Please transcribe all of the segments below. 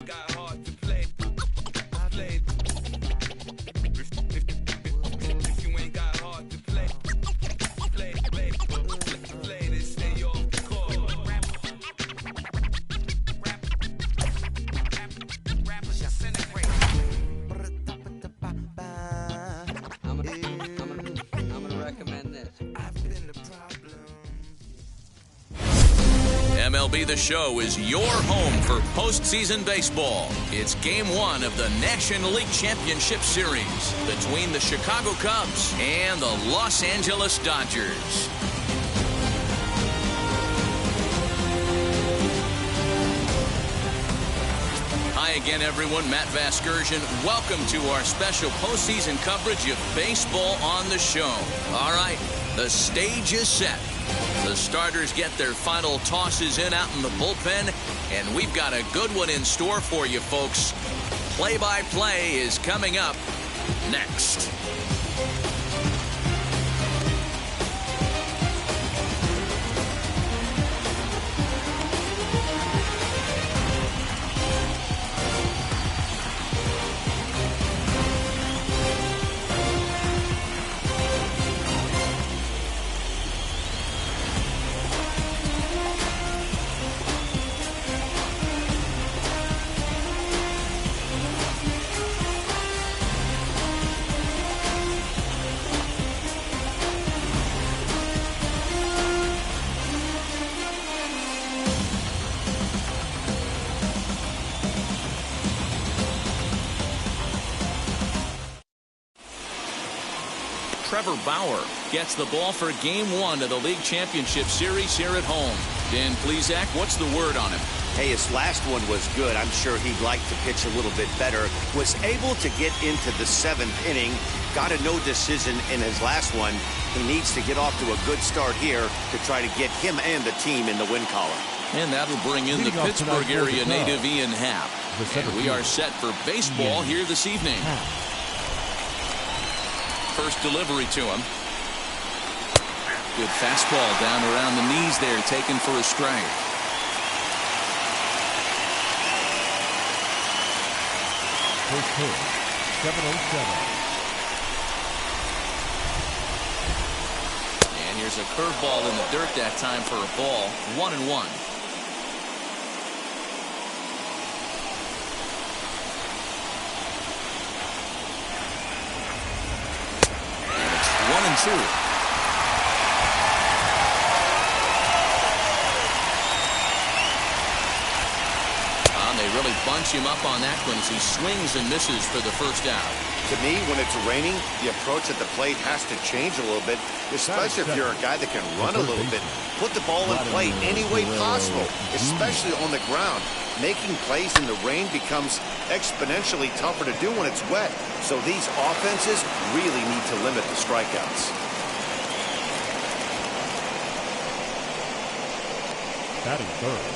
got hard to play, play. If you ain't got hard to play, play this, stay off the court. Rappers disintegrate. I'm gonna recommend this. I've been the problem. MLB The Show is your home for postseason baseball. It's Game 1 of the National League Championship Series between the Chicago Cubs and the Los Angeles Dodgers. Hi again, everyone. Matt Vasgersian. Welcome to our special postseason coverage of baseball on the show. All right, the stage is set. The starters get their final tosses in out in the bullpen, and we've got a good one in store for you, folks. Play-by-play is coming up next. Trevor Bauer gets the ball for Game 1 of the League Championship Series here at home. Dan Plesac, what's the word on him? Hey, his last one was good. I'm sure he'd like to pitch a little bit better. Was able to get into the 7th inning. Got a no decision in his last one. He needs to get off to a good start here to try to get him and the team in the win column. And that'll bring in the Pittsburgh area native Ian Happ. And we are set for baseball here this evening. First delivery to him. Good fastball down around the knees there, taken for a strike. First pitch, 7-0-7. And here's a curveball in the dirt that time for a ball. 1-1. And it's 1-2. They really bunch him up on that one as he swings and misses for the first out. To me, when it's raining, the approach at the plate has to change a little bit, especially if you're a guy that can run a little bit. Put the ball in play any way possible, especially on the ground. Making plays in the rain becomes exponentially tougher to do when it's wet. So these offenses really need to limit the strikeouts. Batting third,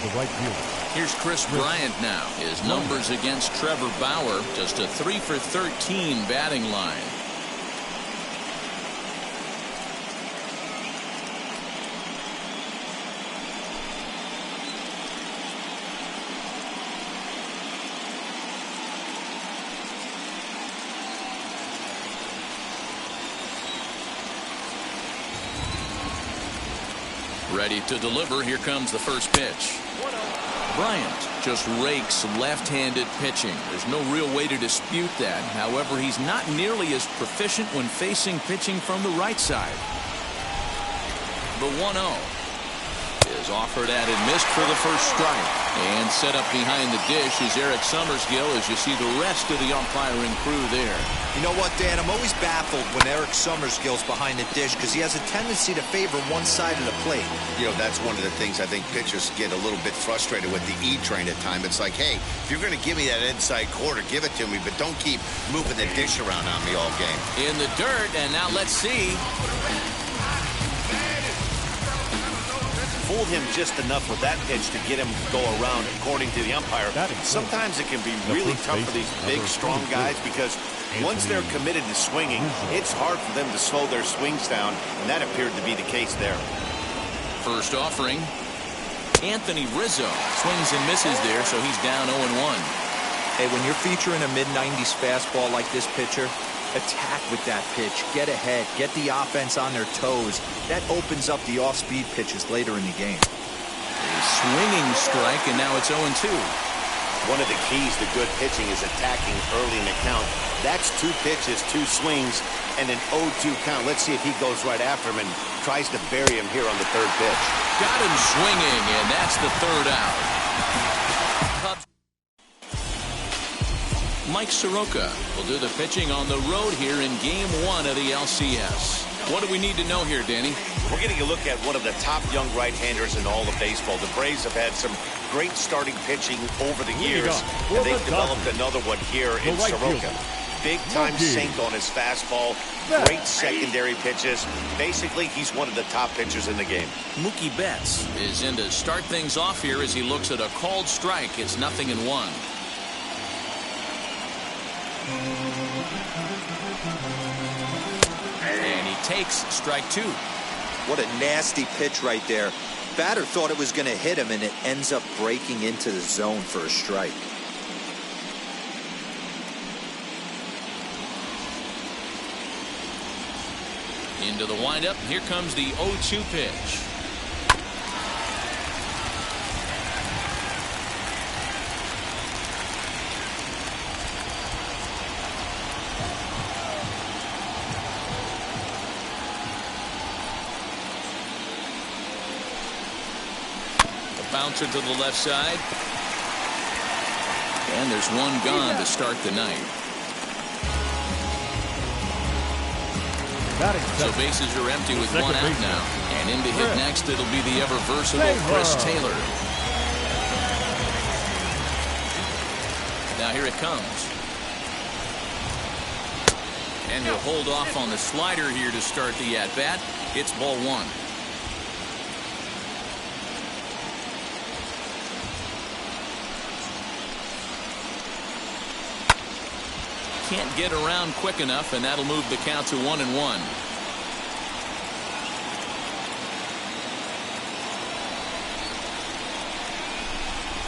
the right fielder. Here's Chris Bryant now. His numbers against Trevor Bauer, just a 3-for-13 batting line. Ready to deliver. Here comes the first pitch. Bryant just rakes left-handed pitching. There's no real way to dispute that. However, he's not nearly as proficient when facing pitching from the right side. The 1-0 is offered at and missed for the first strike. And set up behind the dish is Eric Summersgill as you see the rest of the umpiring crew there. You know what, Dan? I'm always baffled when Eric Summersgill's behind the dish because he has a tendency to favor one side of the plate. You know, that's one of the things I think pitchers get a little bit frustrated with the E train at times. It's like, hey, if you're going to give me that inside quarter, give it to me, but don't keep moving the dish around on me all game. In the dirt, and now let's see. Fooled him just enough with that pitch to get him to go around, according to the umpire. Sometimes it can be really tough for these big, strong guys because once they're committed to swinging, it's hard for them to slow their swings down, and that appeared to be the case there. First offering. Anthony Rizzo swings and misses there, so he's down 0-1. Hey, when you're featuring a mid-90s fastball like this pitcher, attack with that pitch. Get ahead. Get the offense on their toes. That opens up the off-speed pitches later in the game. A swinging strike, and now it's 0-2. One of the keys to good pitching is attacking early in the count. That's 2 pitches, 2 swings, and an 0-2 count. Let's see if he goes right after him and tries to bury him here on the 3rd pitch. Got him swinging, and that's the 3rd out. Cubs. Mike Soroka will do the pitching on the road here in Game 1 of the LCS. What do we need to know here, Danny? We're getting a look at one of the top young right-handers in all of baseball. The Braves have had some great starting pitching over the years, and they've developed another one here in Soroka. Big-time sink on his fastball, great secondary pitches. Basically, he's one of the top pitchers in the game. Mookie Betts is in to start things off here as he looks at a called strike. It's 0-1. And he takes strike 2. What a nasty pitch right there. Batter thought it was going to hit him, and it ends up breaking into the zone for a strike. Into the windup. Here comes the 0-2 pitch. Bouncer to the left side. And there's one gone to start the night. So bases are empty with 1 out now. And in to hit next, it'll be the ever-versatile Chris Taylor. Now here it comes. And he'll hold off on the slider here to start the at-bat. It's ball 1. Can't get around quick enough, and that'll move the count to 1-1.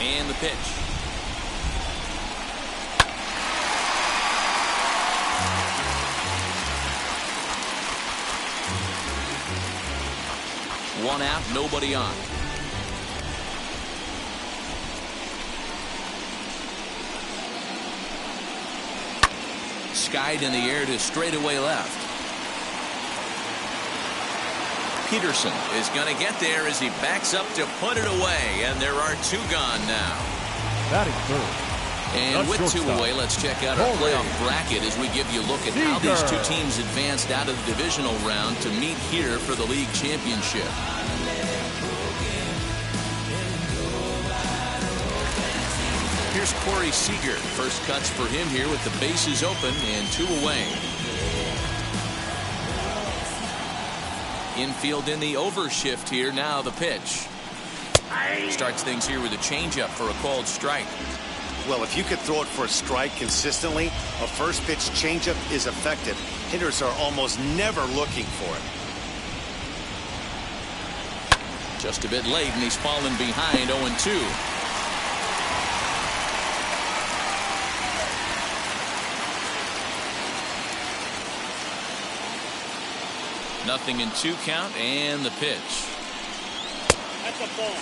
And the pitch. One out, nobody on. Skied in the air to straightaway left. Peterson is going to get there as he backs up to put it away, and there are 2 gone now. Batting 3rd. And with 2 away, let's check out our playoff bracket as we give you a look at how these 2 teams advanced out of the divisional round to meet here for the league championship. Here's Corey Seager. First cuts for him here with the bases open and 2 away. Infield in the overshift here. Now the pitch. Starts things here with a changeup for a called strike. Well, if you could throw it for a strike consistently, a first pitch changeup is effective. Hitters are almost never looking for it. Just a bit late, and he's fallen behind 0-2. Nothing in 2 count, and the pitch. That's a ball.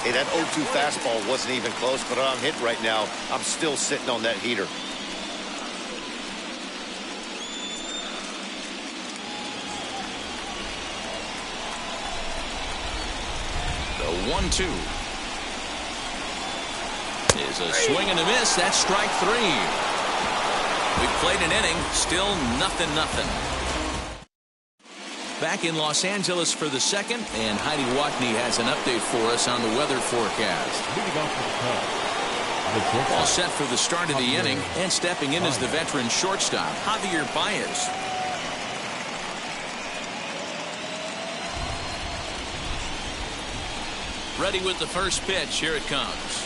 Hey, that 0-2 fastball wasn't even close, but I'm hit right now. I'm still sitting on that heater. The 1-2 is a swing and a miss. That's strike 3. We've played an inning, still 0-0. Back in Los Angeles for the 2nd, and Heidi Watney has an update for us on the weather forecast. All set for the start of the inning, and stepping in as the veteran shortstop, Javier Baez. Ready with the first pitch. Here it comes.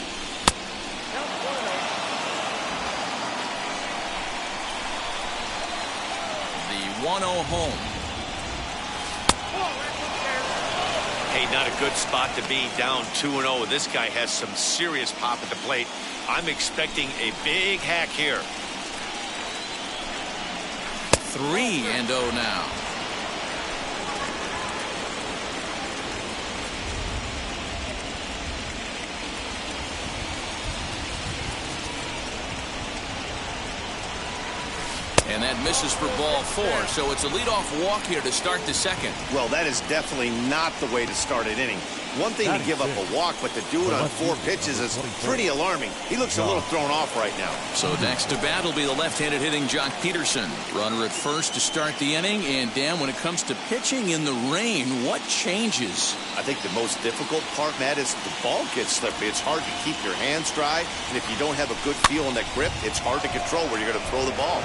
The 1-0 home. Hey, not a good spot to be, down 2-0. This guy has some serious pop at the plate. I'm expecting a big hack here. 3-0 now. And that misses for ball 4, so it's a leadoff walk here to start the second. Well, that is definitely not the way to start an inning. One thing to give up a walk, but to do it on 4 pitches is pretty alarming. He looks a little thrown off right now. So next to bat will be the left-handed hitting Jock Peterson. Runner at first to start the inning. And Dan, when it comes to pitching in the rain, what changes? I think the most difficult part, Matt, is the ball gets slippery. It's hard to keep your hands dry, and if you don't have a good feel in that grip, it's hard to control where you're going to throw the ball.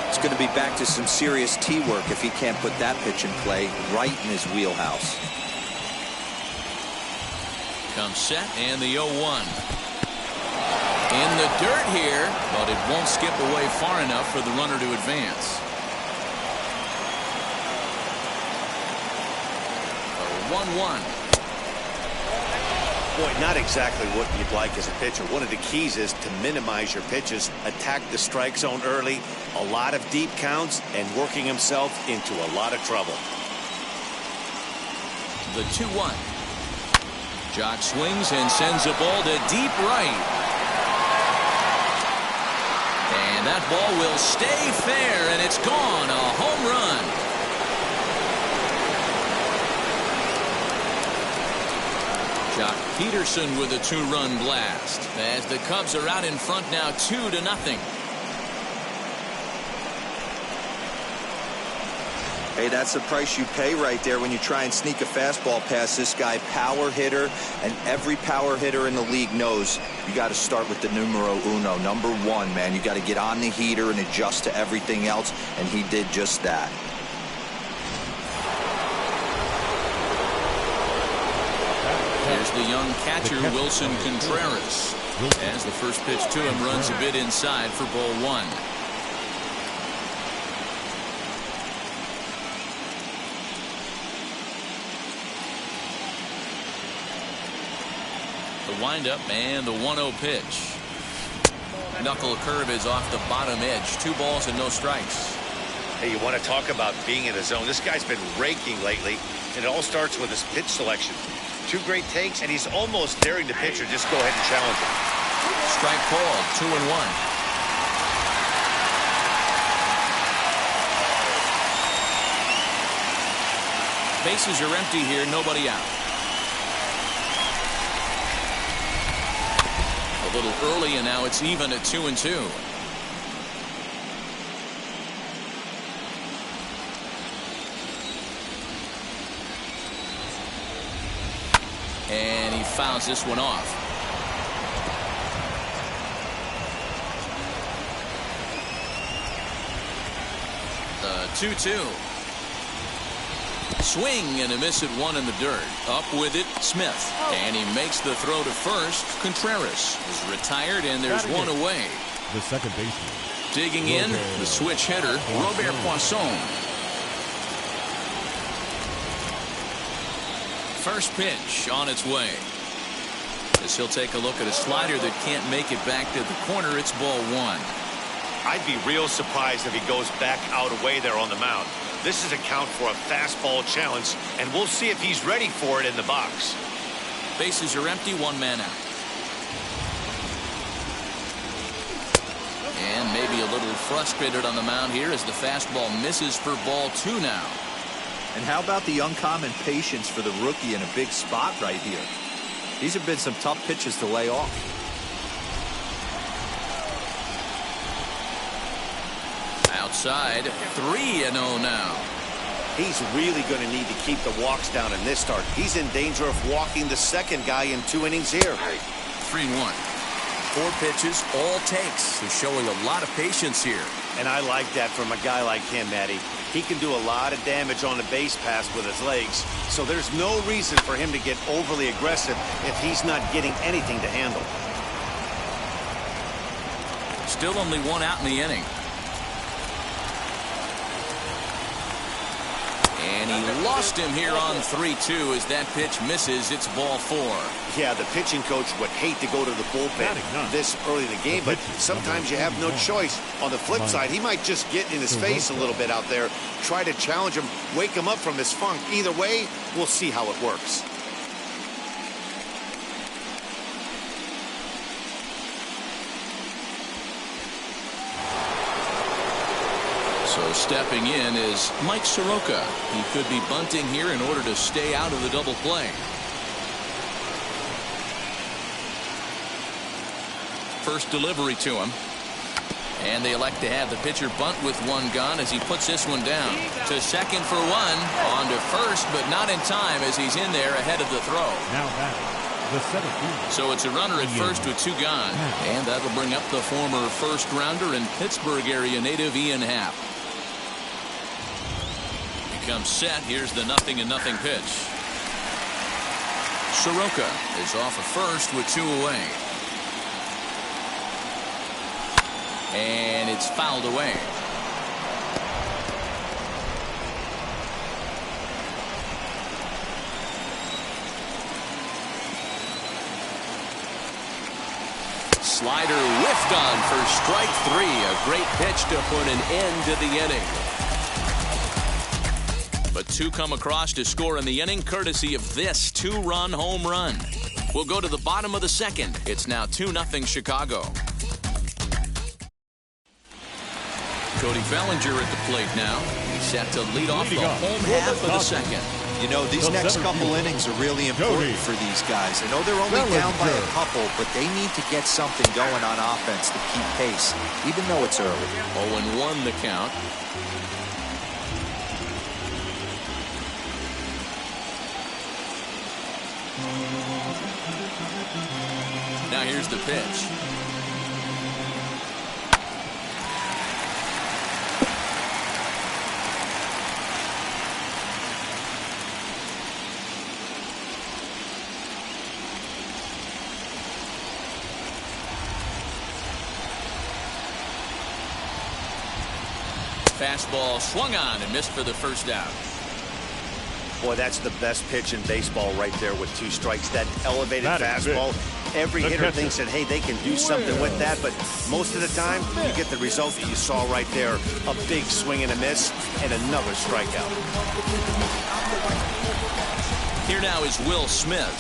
It's going to be back to some serious tee work if he can't put that pitch in play right in his wheelhouse. Comes set, and the 0-1. In the dirt here, but it won't skip away far enough for the runner to advance. A 1-1. Boy, not exactly what you'd like as a pitcher. One of the keys is to minimize your pitches, attack the strike zone early, a lot of deep counts, and working himself into a lot of trouble. The 2-1. Jock swings and sends a ball to deep right. And that ball will stay fair, and it's gone. A home run. Jock Peterson with a 2-run blast as the Cubs are out in front now 2-0. Hey, that's the price you pay right there when you try and sneak a fastball past this guy. Power hitter, and every power hitter in the league knows you got to start with the numero uno, number 1, man. You got to get on the heater and adjust to everything else, and he did just that. Here's the young catcher, Wilson Contreras, as the first pitch to him runs a bit inside for ball 1. The windup and the 1-0 pitch. Knuckle curve is off the bottom edge. 2 balls and no strikes. Hey, you want to talk about being in a zone? This guy's been raking lately, and it all starts with his pitch selection. 2 great takes, and he's almost daring the pitcher just go ahead and challenge him. Strike called. 2-1. Bases are empty here. Nobody out. A little early, and now it's even at 2-2. And he fouls this one off. The 2-2. Swing and a miss at 1 in the dirt. Up with it, Smith. And he makes the throw to first. Contreras is retired, and there's 1 away. The second baseman. Digging in, the switch hitter, Robert Poisson. First pitch on its way. As he'll take a look at a slider that can't make it back to the corner. It's ball 1. I'd be real surprised if he goes back out away there on the mound. This is a count for a fastball challenge, and we'll see if he's ready for it in the box. Bases are empty, 1 man out. And maybe a little frustrated on the mound here as the fastball misses for ball 2 now. And how about the uncommon patience for the rookie in a big spot right here? These have been some tough pitches to lay off. Outside, 3-0 now. He's really going to need to keep the walks down in this start. He's in danger of walking the second guy in 2 innings here. 3-1. 4 pitches, all takes. He's showing a lot of patience here. And I like that from a guy like him, Matty. He can do a lot of damage on the base pass with his legs, so there's no reason for him to get overly aggressive if he's not getting anything to handle. Still only 1 out in the inning. And he lost him here on 3-2 as that pitch misses. It's ball 4. Yeah, the pitching coach would hate to go to the bullpen this early in the game, but sometimes you have no choice. On the flip side, he might just get in his face a little bit out there, try to challenge him, wake him up from his funk. Either way, we'll see how it works. So stepping in is Mike Soroka. He could be bunting here in order to stay out of the double play. First delivery to him. And they elect to have the pitcher bunt with one gone as he puts this one down. To second for one. On to first, but not in time as he's in there ahead of the throw. Now batting, the 17th. So it's a runner at first with 2 gone. And that'll bring up the former first rounder and Pittsburgh area native Ian Happ. Comes set. Here's the 0-0 pitch. Soroka is off of first with 2 away. And it's fouled away. Slider whiffed on for strike 3. A great pitch to put an end to the inning. But 2 come across to score in the inning, courtesy of this 2-run home run. We'll go to the bottom of the 2nd. It's now 2-0 Chicago. Cody Bellinger at the plate now. He's set to lead off the home half of the 2nd. You know, these next couple innings are really important for these guys. I know they're only down by a couple, but they need to get something going on offense to keep pace, even though it's early. 0-1 the count. Now here's the pitch. Fastball swung on and missed for the first out. Boy, that's the best pitch in baseball right there with 2 strikes. That elevated fastball. Every hitter thinks that, hey, they can do something with that, but most of the time, you get the result that you saw right there. A big swing and a miss, and another strikeout. Here now is Will Smith.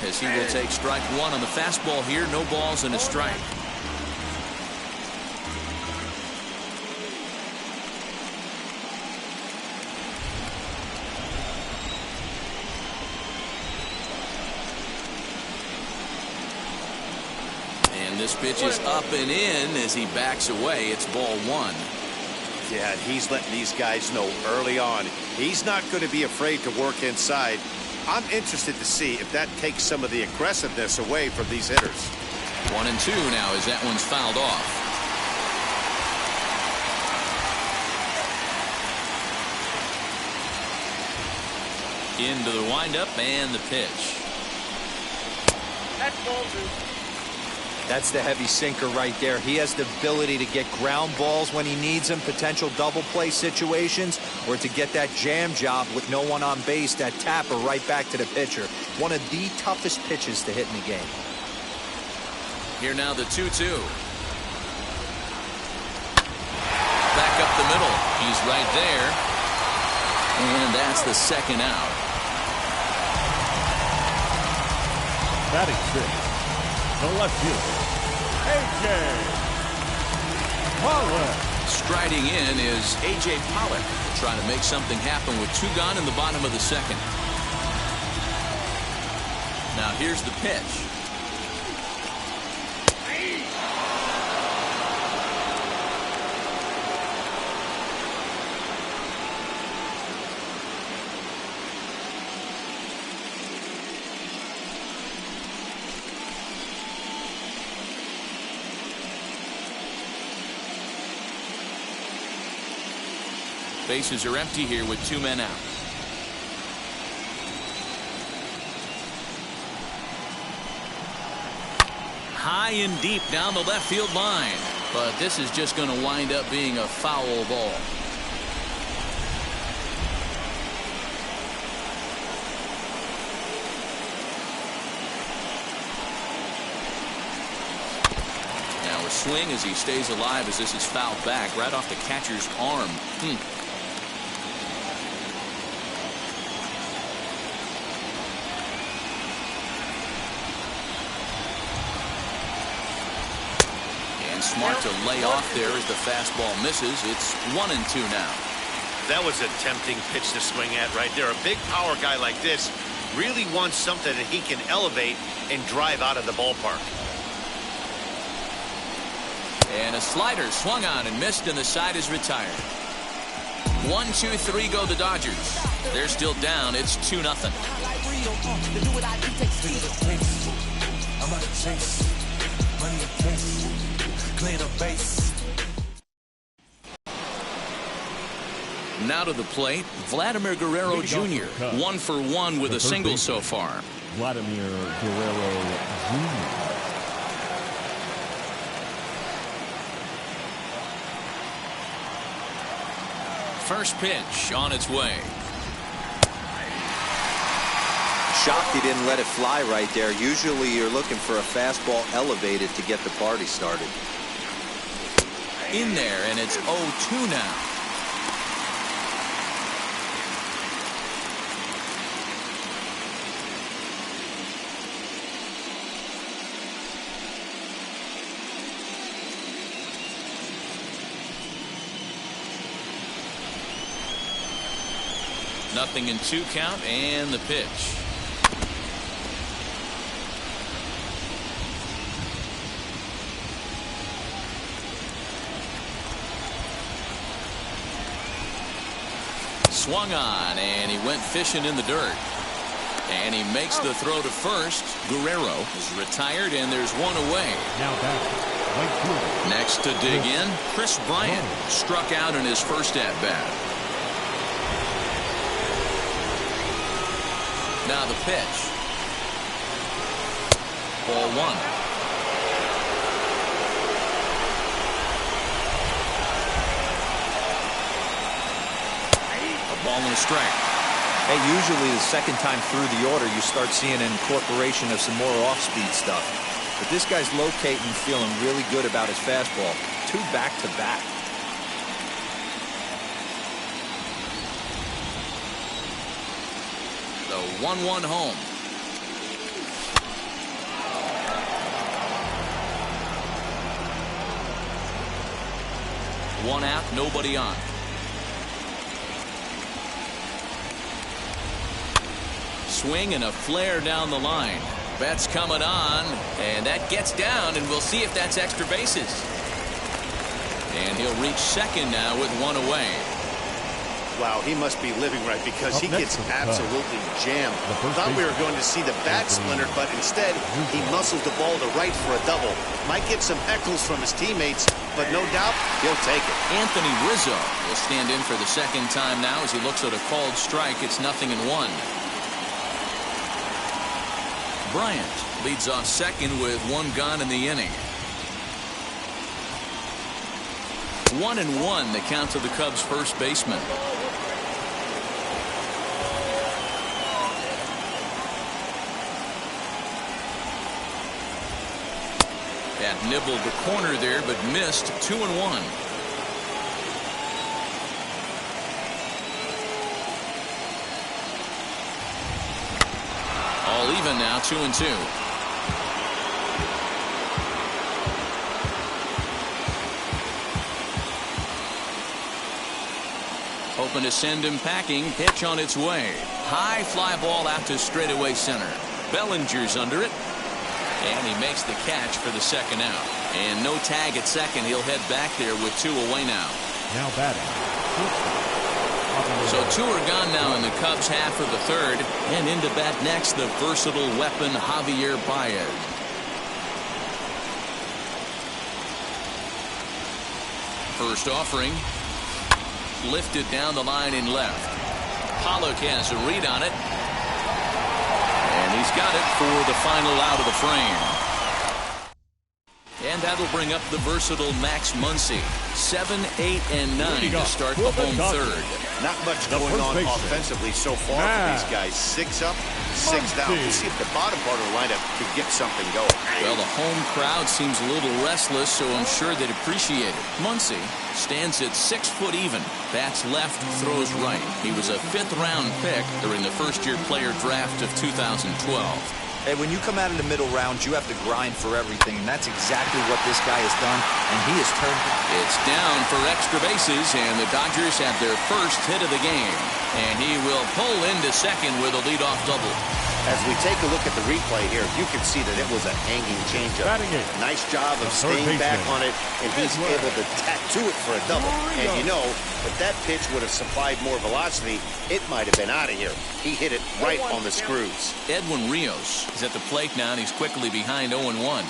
As he will take strike 1 on the fastball here. No balls and a strike. This pitch is up and in as he backs away. It's ball 1. Yeah, he's letting these guys know early on. He's not going to be afraid to work inside. I'm interested to see if that takes some of the aggressiveness away from these hitters. 1-2 now as that one's fouled off. Into the windup and the pitch. That's ball 2. That's the heavy sinker right there. He has the ability to get ground balls when he needs them, potential double play situations, or to get that jam job with no one on base, that tapper right back to the pitcher. One of the toughest pitches to hit in the game. Here now the 2-2. Back up the middle. He's right there. And that's the 2nd out. Batting 6. The left fielder, A.J. Pollock. Striding in is A.J. Pollock, trying to make something happen with 2 gone in the bottom of the 2nd. Now here's the pitch. Bases are empty here with 2 men out. High and deep down the left field line. But this is just going to wind up being a foul ball. swing as he stays alive as this is fouled back right off the catcher's arm. And smart to lay off there as the fastball misses. It's 1-2 now. That was a tempting pitch to swing at right there. A big power guy like this really wants something that he can elevate and drive out of the ballpark. And a slider swung on and missed, and the side is retired. 1-2-3 go the Dodgers. They're still down. It's 2-0. Now to the plate, Vladimir Guerrero Jr. 1 for 1 with a single so far. Vladimir Guerrero Jr. First pitch on its way. Shocked he didn't let it fly right there. Usually you're looking for a fastball elevated to get the party started. In there, and it's 0-2 now. Nothing in 2 count, and the pitch. Swung on, and he went fishing in the dirt. And he makes the throw to first. Guerrero is retired, and there's one away. Now back. Next to dig in, Chris Bryant struck out in his first at-bat. Now the pitch. Ball 1. A ball and a strike. Hey, usually the second time through the order you start seeing an incorporation of some more off-speed stuff. But this guy's locating, feeling really good about his fastball. 2 back-to-back. The 1-1 home. One out, nobody on. Swing and a flare down the line. Bet's coming on, and that gets down, and we'll see if that's extra bases. And he'll reach second now with 1 away. Wow, he must be living right because he gets absolutely jammed. Thought we were going to see the bat splintered, but instead he muscles the ball to right for a double. Might get some heckles from his teammates, but no doubt he'll take it. Anthony Rizzo will stand in for the second time now as he looks at a called strike. It's 0-1. Bryant leads off second with 1 gone in the inning. 1-1 the count to the Cubs' first baseman. That nibbled the corner there, but missed. 2-1. All even now, 2-2. Hoping to send him packing. Pitch on its way. High fly ball out to straightaway center. Bellinger's under it. And he makes the catch for the second out. And no tag at second. He'll head back there with 2 away now. Now batting. So 2 are gone now in the Cubs' half of the third. And into bat next, the versatile weapon, Javier Baez. First offering. Lifted down the line in left. Pollock has a read on it. And he's got it for the final out of the frame. And that'll bring up the versatile Max Muncy. 7, 8, and 9 to start the home third. Not much going on offensively so far for these guys. 6 up, 6 down. Let's see if the bottom part of the lineup can get something going. Well, the home crowd seems a little restless, so I'm sure they'd appreciate it. Muncy stands at 6 foot even. Bats left, throws right. He was a 5th-round pick during the first-year player draft of 2012. Hey, when you come out of the middle rounds, you have to grind for everything, and that's exactly what this guy has done, and he has turned it. It's down for extra bases, and the Dodgers have their first hit of the game. And he will pull into second with a leadoff double. As we take a look at the replay here, you can see that it was a hanging changeup. Nice job of staying back on it, and he's able to tattoo it for a double. And you know, if that pitch would have supplied more velocity, it might have been out of here. He hit it right on the screws. Edwin Rios is at the plate now, and he's quickly behind 0-1.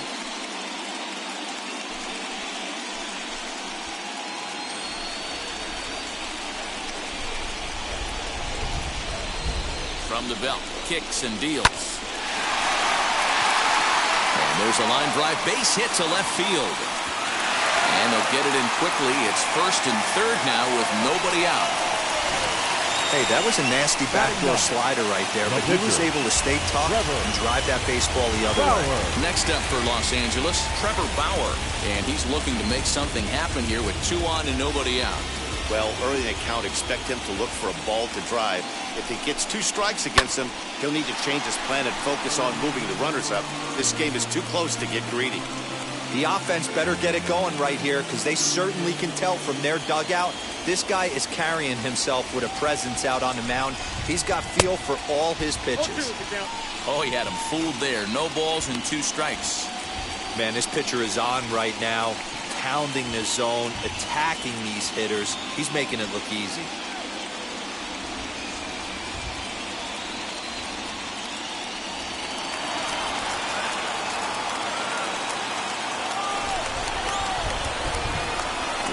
From the belt, kicks and deals. And there's a line drive base hit to left field. And they'll get it in quickly. It's first and third now with nobody out. Hey, that was a nasty backdoor slider right there, but he was able to stay tough and drive that baseball the other way. Next up for Los Angeles, Trevor Bauer. And he's looking to make something happen here with 2 on and nobody out. Well, early in the count, expect him to look for a ball to drive. If he gets 2 strikes against him, he'll need to change his plan and focus on moving the runners up. This game is too close to get greedy. The offense better get it going right here, because they certainly can tell from their dugout. This guy is carrying himself with a presence out on the mound. He's got feel for all his pitches. Oh, he had him fooled there. No balls and 2 strikes. Man, this pitcher is on right now, pounding the zone, attacking these hitters. He's making it look easy.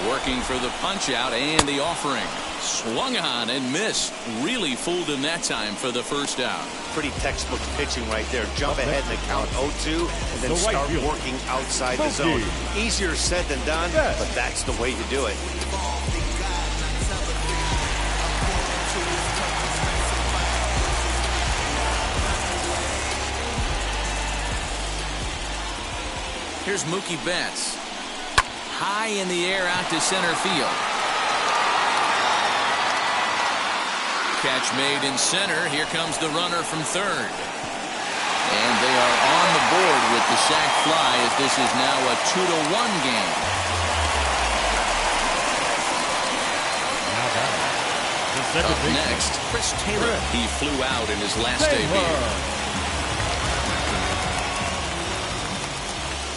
Working for the punch out and the offering. Swung on and missed. Really fooled him that time for the first out. Pretty textbook pitching right there. Jump ahead in the count 0-2 and then start working outside the zone. Easier said than done, but that's the way to do it. Here's Mookie Betts. High in the air out to center field. Catch made in center. Here comes the runner from third. And they are on the board with the sac fly as this is now a 2-1 game. Up next, Chris Taylor. He flew out in his last debut.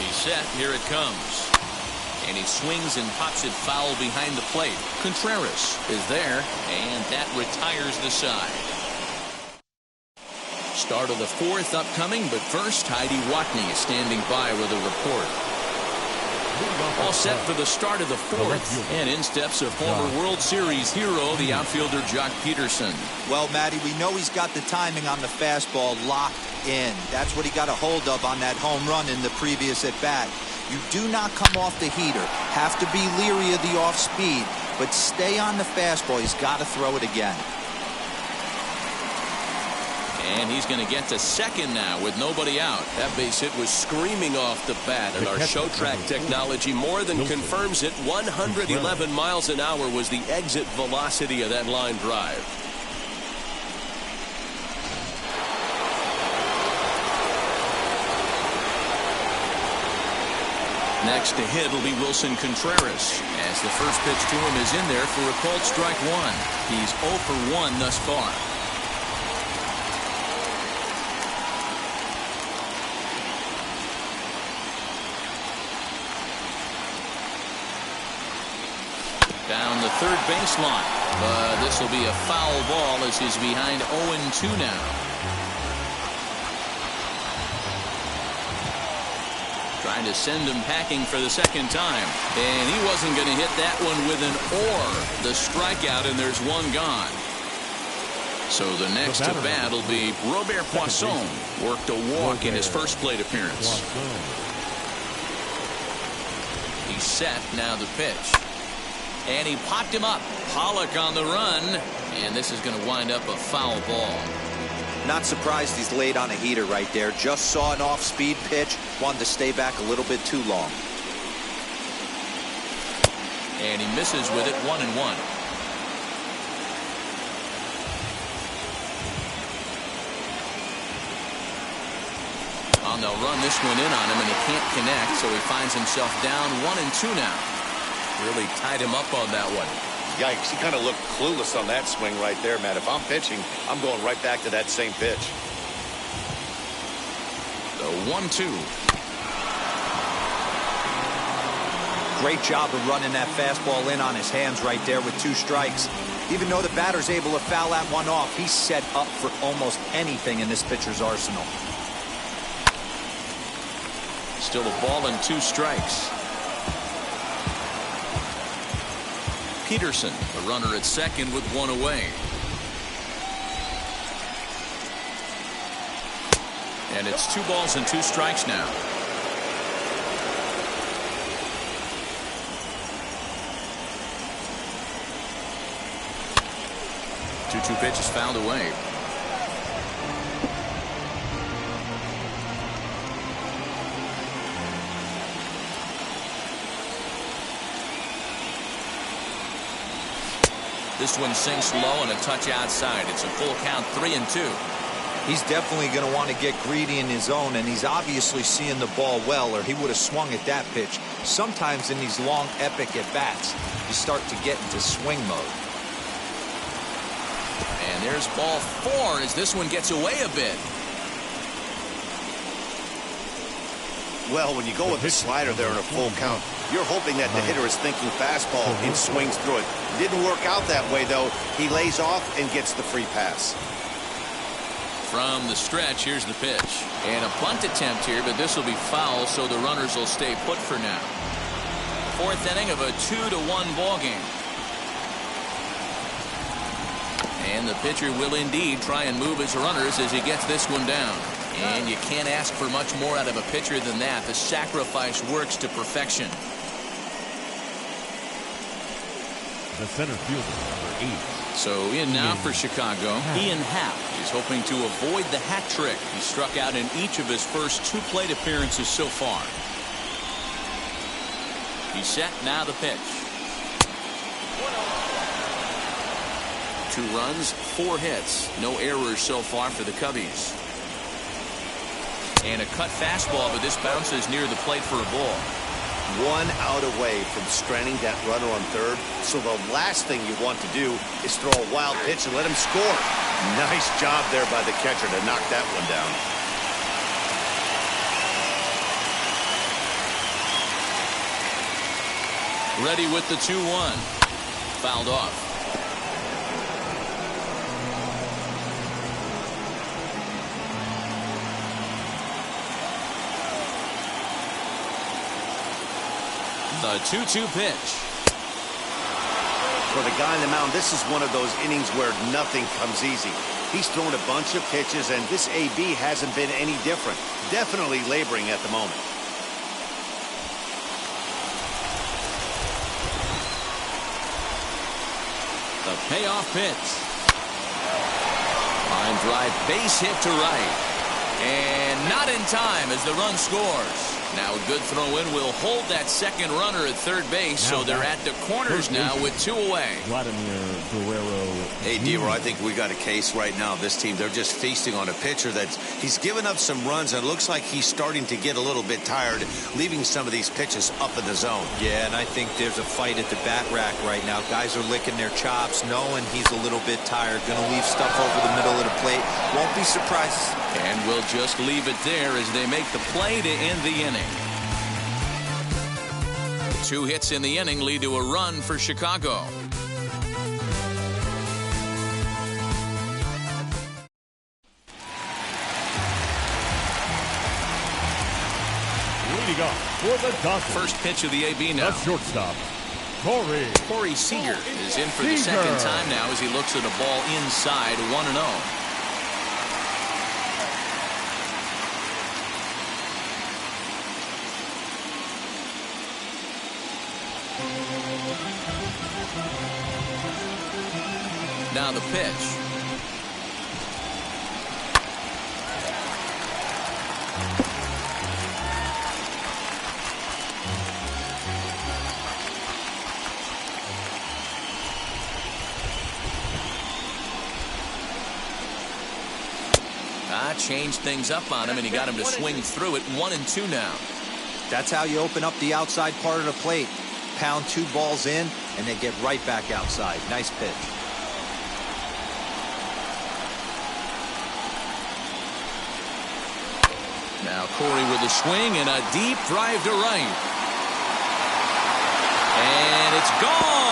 He's set. Here it comes. And he swings and pops it foul behind the plate. Contreras is there, and that retires the side. Start of the 4th upcoming, but first, Heidi Watney is standing by with a report. All set for the start of the 4th, and in steps a former World Series hero, the outfielder Jock Peterson. Well, Matty, we know he's got the timing on the fastball locked in. That's what he got a hold of on that home run in the previous at-bat. You do not come off the heater. Have to be leery of the off speed, but stay on the fastball. He's got to throw it again. And he's going to get to second now with nobody out. That base hit was screaming off the bat, and our show track technology more than confirms it. 111 miles an hour was the exit velocity of that line drive. Next to hit will be Wilson Contreras, as the first pitch to him is in there for a called strike 1. He's 0 for 1 thus far. Down the third baseline, but this will be a foul ball as he's behind 0-2 now. Trying to send him packing for the second time. And he wasn't going to hit that one with an or. The strikeout, and there's 1 gone. So the next at bat will be Robert Poisson. Worked a walk in his first plate appearance. He's set. Now the pitch. And he popped him up. Pollock on the run. And this is going to wind up a foul ball. Not surprised he's laid on a heater right there. Just saw an off-speed pitch. Wanted to stay back a little bit too long. And he misses with it. 1-1. Well, they'll run this one in on him, and he can't connect, so he finds himself down 1-2 now. Really tied him up on that one. Yikes, he kind of looked clueless on that swing right there, man. If I'm pitching, I'm going right back to that same pitch. The 1-2. Great job of running that fastball in on his hands right there with 2 strikes. Even though the batter's able to foul that one off, he's set up for almost anything in this pitcher's arsenal. Still a ball and 2 strikes. Peterson, a runner at second with 1 away. And it's 2 balls and 2 strikes now. Two pitches fouled away. This one sinks low and a touch outside. It's a full count, 3-2. He's definitely going to want to get greedy in his zone, and he's obviously seeing the ball well, or he would have swung at that pitch. Sometimes in these long, epic at-bats, you start to get into swing mode. And there's ball 4 as this one gets away a bit. Well, when you go with the slider there in a full count, you're hoping that the hitter is thinking fastball and swings through it. Didn't work out that way, though. He lays off and gets the free pass. From the stretch, here's the pitch. And a punt attempt here, but this will be foul, so the runners will stay put for now. 4th inning of a 2-1 ball game. And the pitcher will indeed try and move his runners as he gets this one down. And you can't ask for much more out of a pitcher than that. The sacrifice works to perfection. The center fielder, number 8. So in now for Chicago, Ian Happ is hoping to avoid the hat trick. He struck out in each of his first 2 plate appearances so far. He's set. Now the pitch. 2 runs, 4 hits. No errors so far for the Cubbies. And a cut fastball, but this bounces near the plate for a ball. 1 out away from stranding that runner on third. So the last thing you want to do is throw a wild pitch and let him score. Nice job there by the catcher to knock that one down. Ready with the 2-1. Fouled off. The 2-2 pitch. For the guy on the mound, this is one of those innings where nothing comes easy. He's thrown a bunch of pitches, and this AB hasn't been any different. Definitely laboring at the moment. The payoff pitch. Line drive, base hit to right. And not in time as the run scores. Now a good throw in will hold that second runner at third base, so they're at the corners now with 2 away. Hey, Dero, I think we got a case right now. This team, they're just feasting on a pitcher he's given up some runs, and it looks like he's starting to get a little bit tired, leaving some of these pitches up in the zone. Yeah, and I think there's a fight at the bat rack right now. Guys are licking their chops, knowing he's a little bit tired. Going to leave stuff over the middle of the plate. Won't be surprised. And we'll just leave it there as they make the play to end the inning. 2 hits in the inning lead to a run for Chicago. Leading off for the Dodgers. First pitch of the AB now. The shortstop, Corey Seager is in for the second time now as he looks at a ball inside 1-0. Now the pitch. Changed things up on him, and he got him to swing through it. 1-2 now. That's how you open up the outside part of the plate. Pound 2 balls in, and then get right back outside. Nice pitch. Now Corey with a swing and a deep drive to right. And it's gone.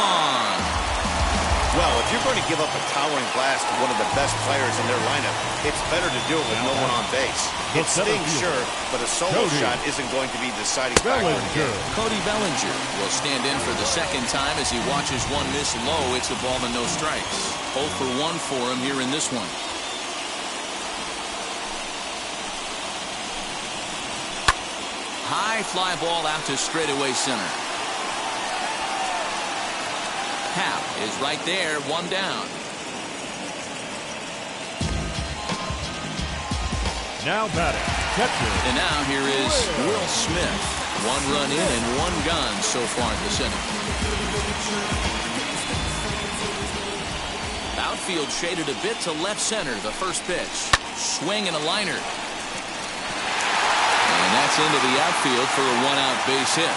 Well, if you're going to give up a towering blast to one of the best players in their lineup, it's better to do it with no one on base. It stings, sure, but a solo shot isn't going to be the deciding factor in the game. Cody Bellinger will stand in for the second time as he watches one miss low. It's a ball and no strikes. 0 for 1 for him here in this one. High fly ball out to straightaway center. Hap is right there, 1 down. Now batting, catcher. And now here is Will Smith. 1 run in and 1 gone so far this inning. Outfield shaded a bit to left center. The first pitch. Swing and a liner. And that's into the outfield for a 1-out base hit.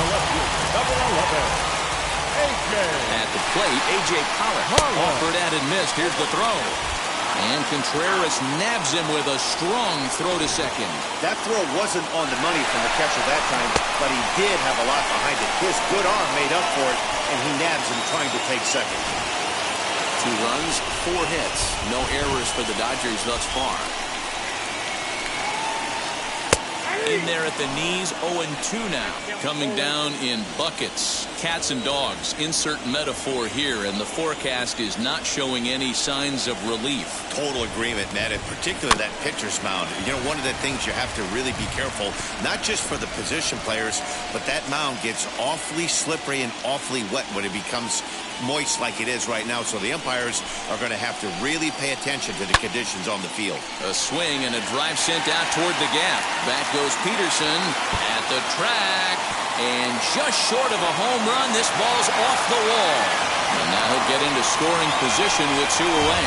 Double 11. At the plate, A.J. Pollock offered at and missed. Here's the throw. And Contreras nabs him with a strong throw to second. That throw wasn't on the money from the catcher that time, but he did have a lot behind it. His good arm made up for it, and he nabs him trying to take second. 2 runs, 4 hits. No errors for the Dodgers thus far. In there at the knees, 0-2 now. Coming down in buckets. Cats and dogs. Insert metaphor here, and the forecast is not showing any signs of relief. Total agreement, Matt, and particularly that pitcher's mound. You know, one of the things you have to really be careful, not just for the position players, but that mound gets awfully slippery and awfully wet when it becomes moist like it is right now, so the umpires are going to have to really pay attention to the conditions on the field. A swing and a drive sent out toward the gap. Back goes Peterson at the track, and just short of a home run, this ball's off the wall. And now he'll get into scoring position with 2 away.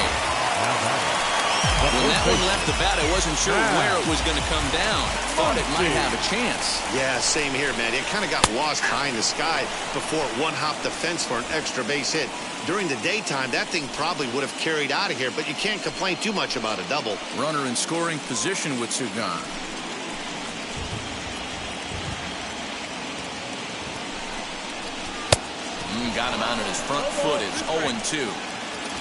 When that one left the bat, I wasn't sure where it was going to come down. Thought it might have a chance. Yeah, same here, man. It kind of got lost high in the sky before it one-hopped the fence for an extra base hit. During the daytime, that thing probably would have carried out of here, but you can't complain too much about a double. Runner in scoring position with 2 gone. Got him out at his front foot. It's 0-2.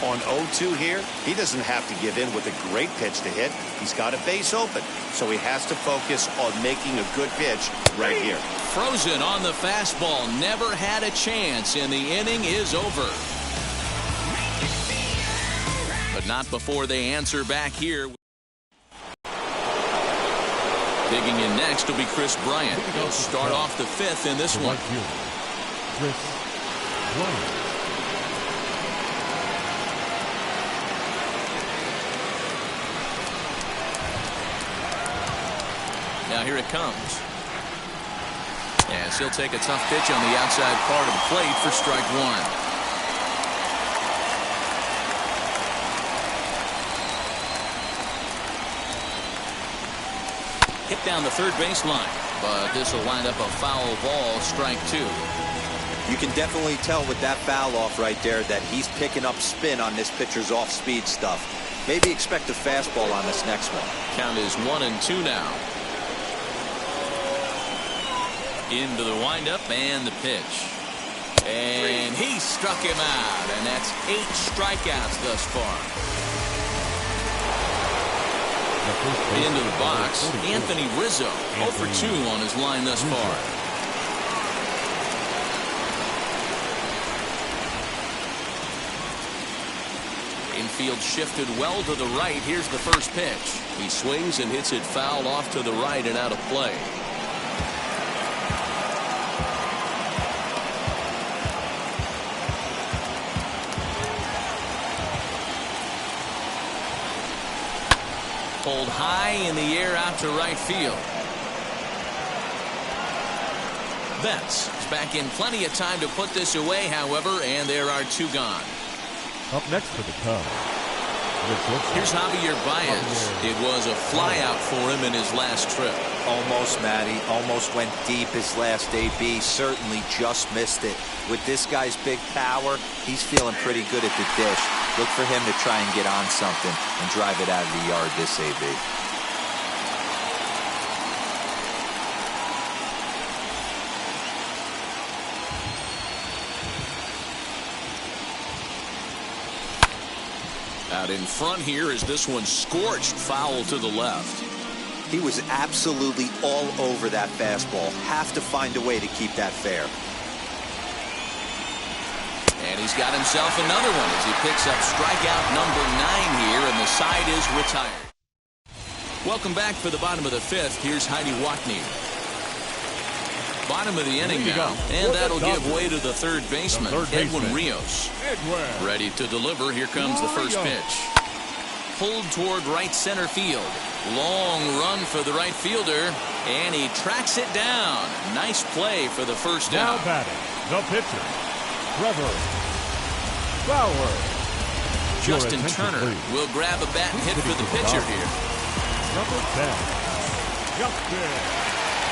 On 0-2 here, he doesn't have to give in with a great pitch to hit. He's got a base open, so he has to focus on making a good pitch right here. Frozen on the fastball. Never had a chance, and the inning is over. But not before they answer back here. Digging in next will be Chris Bryant. He'll start off the 5th in this one. Chris Bryant. Now here it comes. Yes, he'll take a tough pitch on the outside part of the plate for strike 1. Hit down the third baseline, but this will wind up a foul ball, strike 2. You can definitely tell with that foul off right there that he's picking up spin on this pitcher's off-speed stuff. Maybe expect a fastball on this next one. Count is 1-2 now. Into the windup and the pitch. And he struck him out, and that's 8 strikeouts thus far. Into the box, Anthony Rizzo, 0 for 2 on his line thus far. In field shifted well to the right. Here's the first pitch. He swings and hits it foul off to the right and out of play. Pulled high in the air out to right field. Betts is back in plenty of time to put this away, however, and there are two gone. Up next for the Cubs. Here's Javier Baez. It was a flyout for him in his last trip. Almost, Matty. Almost went deep his last AB. Certainly just missed it. With this guy's big power, he's feeling pretty good at the dish. Look for him to try and get on something and drive it out of the yard this AB. Out in front here is this one scorched foul to the left. He was absolutely all over that fastball. Have to find a way to keep that fair. And he's got himself another one as he picks up strikeout number 9 here, and the side is retired. Welcome back for the bottom of the 5th. Here's Heidi Watney. Bottom of the inning now, and that'll give way to the third baseman, Edwin Rios. Ready to deliver. Here comes the first pitch. Pulled toward right center field. Long run for the right fielder, and he tracks it down. Nice play for the first down. Now batting, the pitcher, Trevor Bauer. Justin Turner will grab a bat and hit for the pitcher here. Number 10, Justin.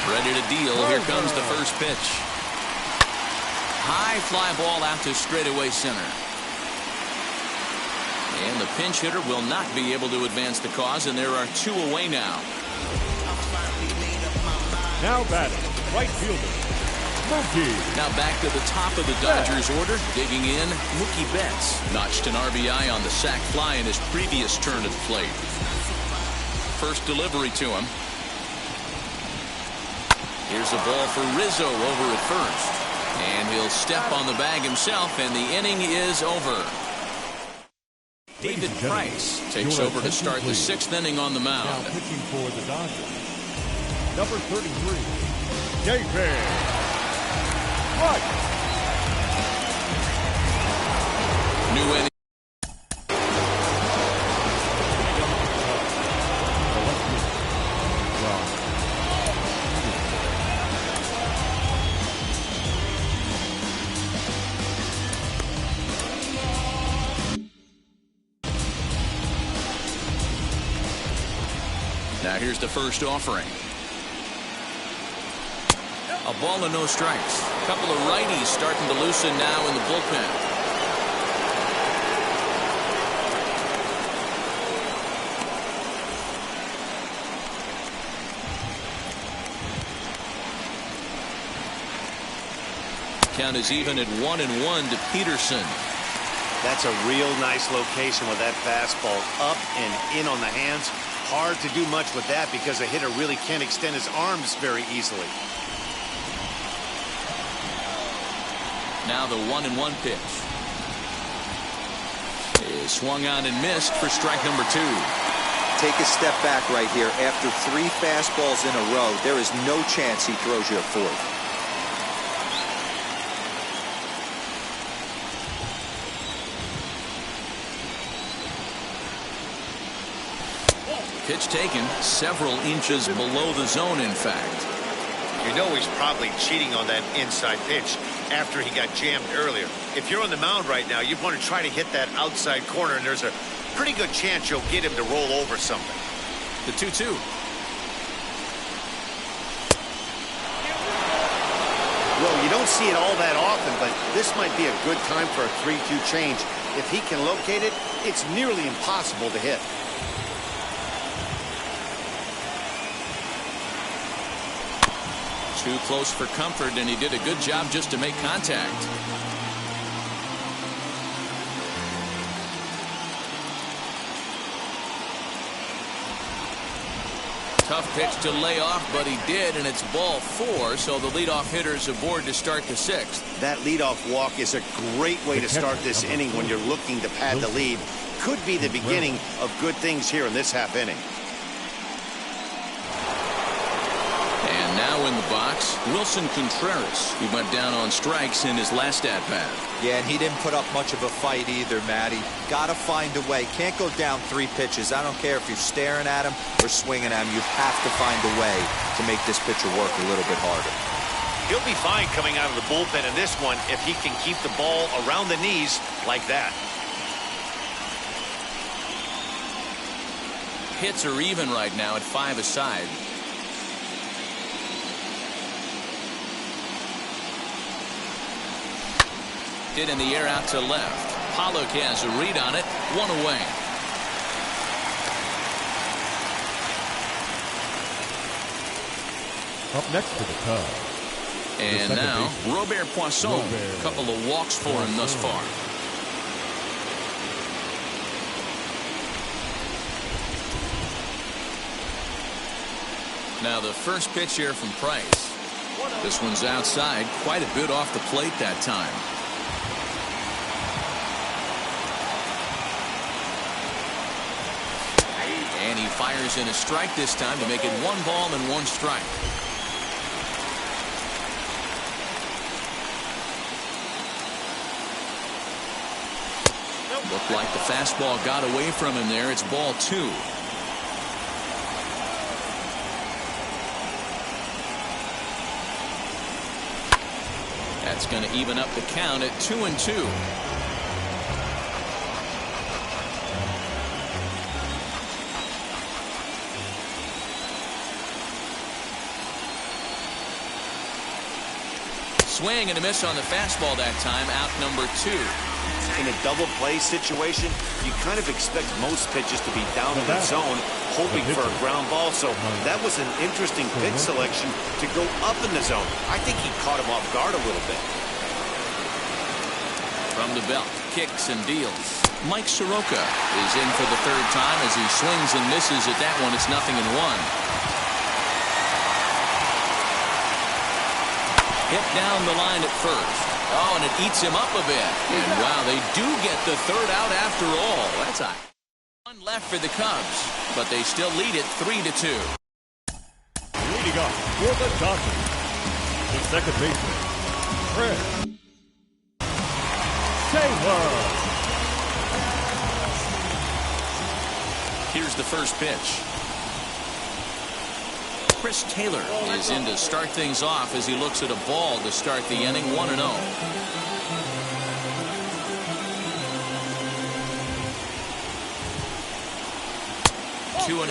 Ready to deal. Here comes the first pitch. High fly ball out to straightaway center. And the pinch hitter will not be able to advance the cause, and there are 2 away now. Now batting, right fielder, Mookie. Now back to the top of the Dodgers order. Digging in, Mookie Betts notched an RBI on the sac fly in his previous turn at the plate. First delivery to him. Here's a ball for Rizzo over at first. And he'll step on the bag himself, and the inning is over. David Price takes over to start the 6th inning on the mound. Now pitching for the Dodgers, number 33, David Price. New inning. Now here's the first offering. A ball and no strikes. A couple of righties starting to loosen now in the bullpen. Count is even at 1-1 to Peterson. That's a real nice location with that fastball. Up and in on the hands. Hard to do much with that because a hitter really can't extend his arms very easily. Now the 1-1 pitch is swung on and missed for strike number 2. Take a step back right here. After 3 fastballs in a row, there is no chance he throws you a 4th. Pitch taken several inches below the zone, in fact. You know he's probably cheating on that inside pitch after he got jammed earlier. If you're on the mound right now, you want to try to hit that outside corner, and there's a pretty good chance you'll get him to roll over something. The 2-2. Well, you don't see it all that often, but this might be a good time for a 3-2 change. If he can locate it, it's nearly impossible to hit. Too close for comfort, and he did a good job just to make contact. Tough pitch to lay off, but he did, and it's ball 4, so the leadoff hitter's aboard to start the 6th. That leadoff walk is a great way to start this inning when you're looking to pad the lead. could be the beginning of good things here in this half inning. And now in the box, Wilson Contreras, who went down on strikes in his last at-bat. Yeah, and he didn't put up much of a fight either, Matty. Gotta find a way. Can't go down 3 pitches. I don't care if you're staring at him or swinging at him. You have to find a way to make this pitcher work a little bit harder. He'll be fine coming out of the bullpen in this one if he can keep the ball around the knees like that. Hits are even right now at 5 aside. Hit in the air out to left. Pollock has a read on it. 1 away. Up next to the Cubs. And now, Robert Poisson. A couple of walks for him thus far. Now the first pitch here from Price. This one's outside, quite a bit off the plate that time. And he fires in a strike this time to make it 1 ball and 1 strike. Looked like the fastball got away from him there. It's ball 2. That's going to even up the count at 2-2. Swing and a miss on the fastball that time. Out number 2. In a double play situation, you kind of expect most pitches to be down in the zone, hoping for a ground ball. So that was an interesting pitch selection to go up in the zone. I think he caught him off guard a little bit. From the belt, kicks and deals. Mike Soroka is in for the 3rd time as he swings and misses at that one. It's 0-1. Hit down the line at first. Oh, and it eats him up a bit. And wow, they do get the 3rd out after all. That's a 1 left for the Cubs, but they still lead it 3-2. Leading up for the Dodgers, the second baseman, Fred Taylor. Here's the first pitch. Chris Taylor is in to start things off as he looks at a ball to start the inning. 1-0. 2-0.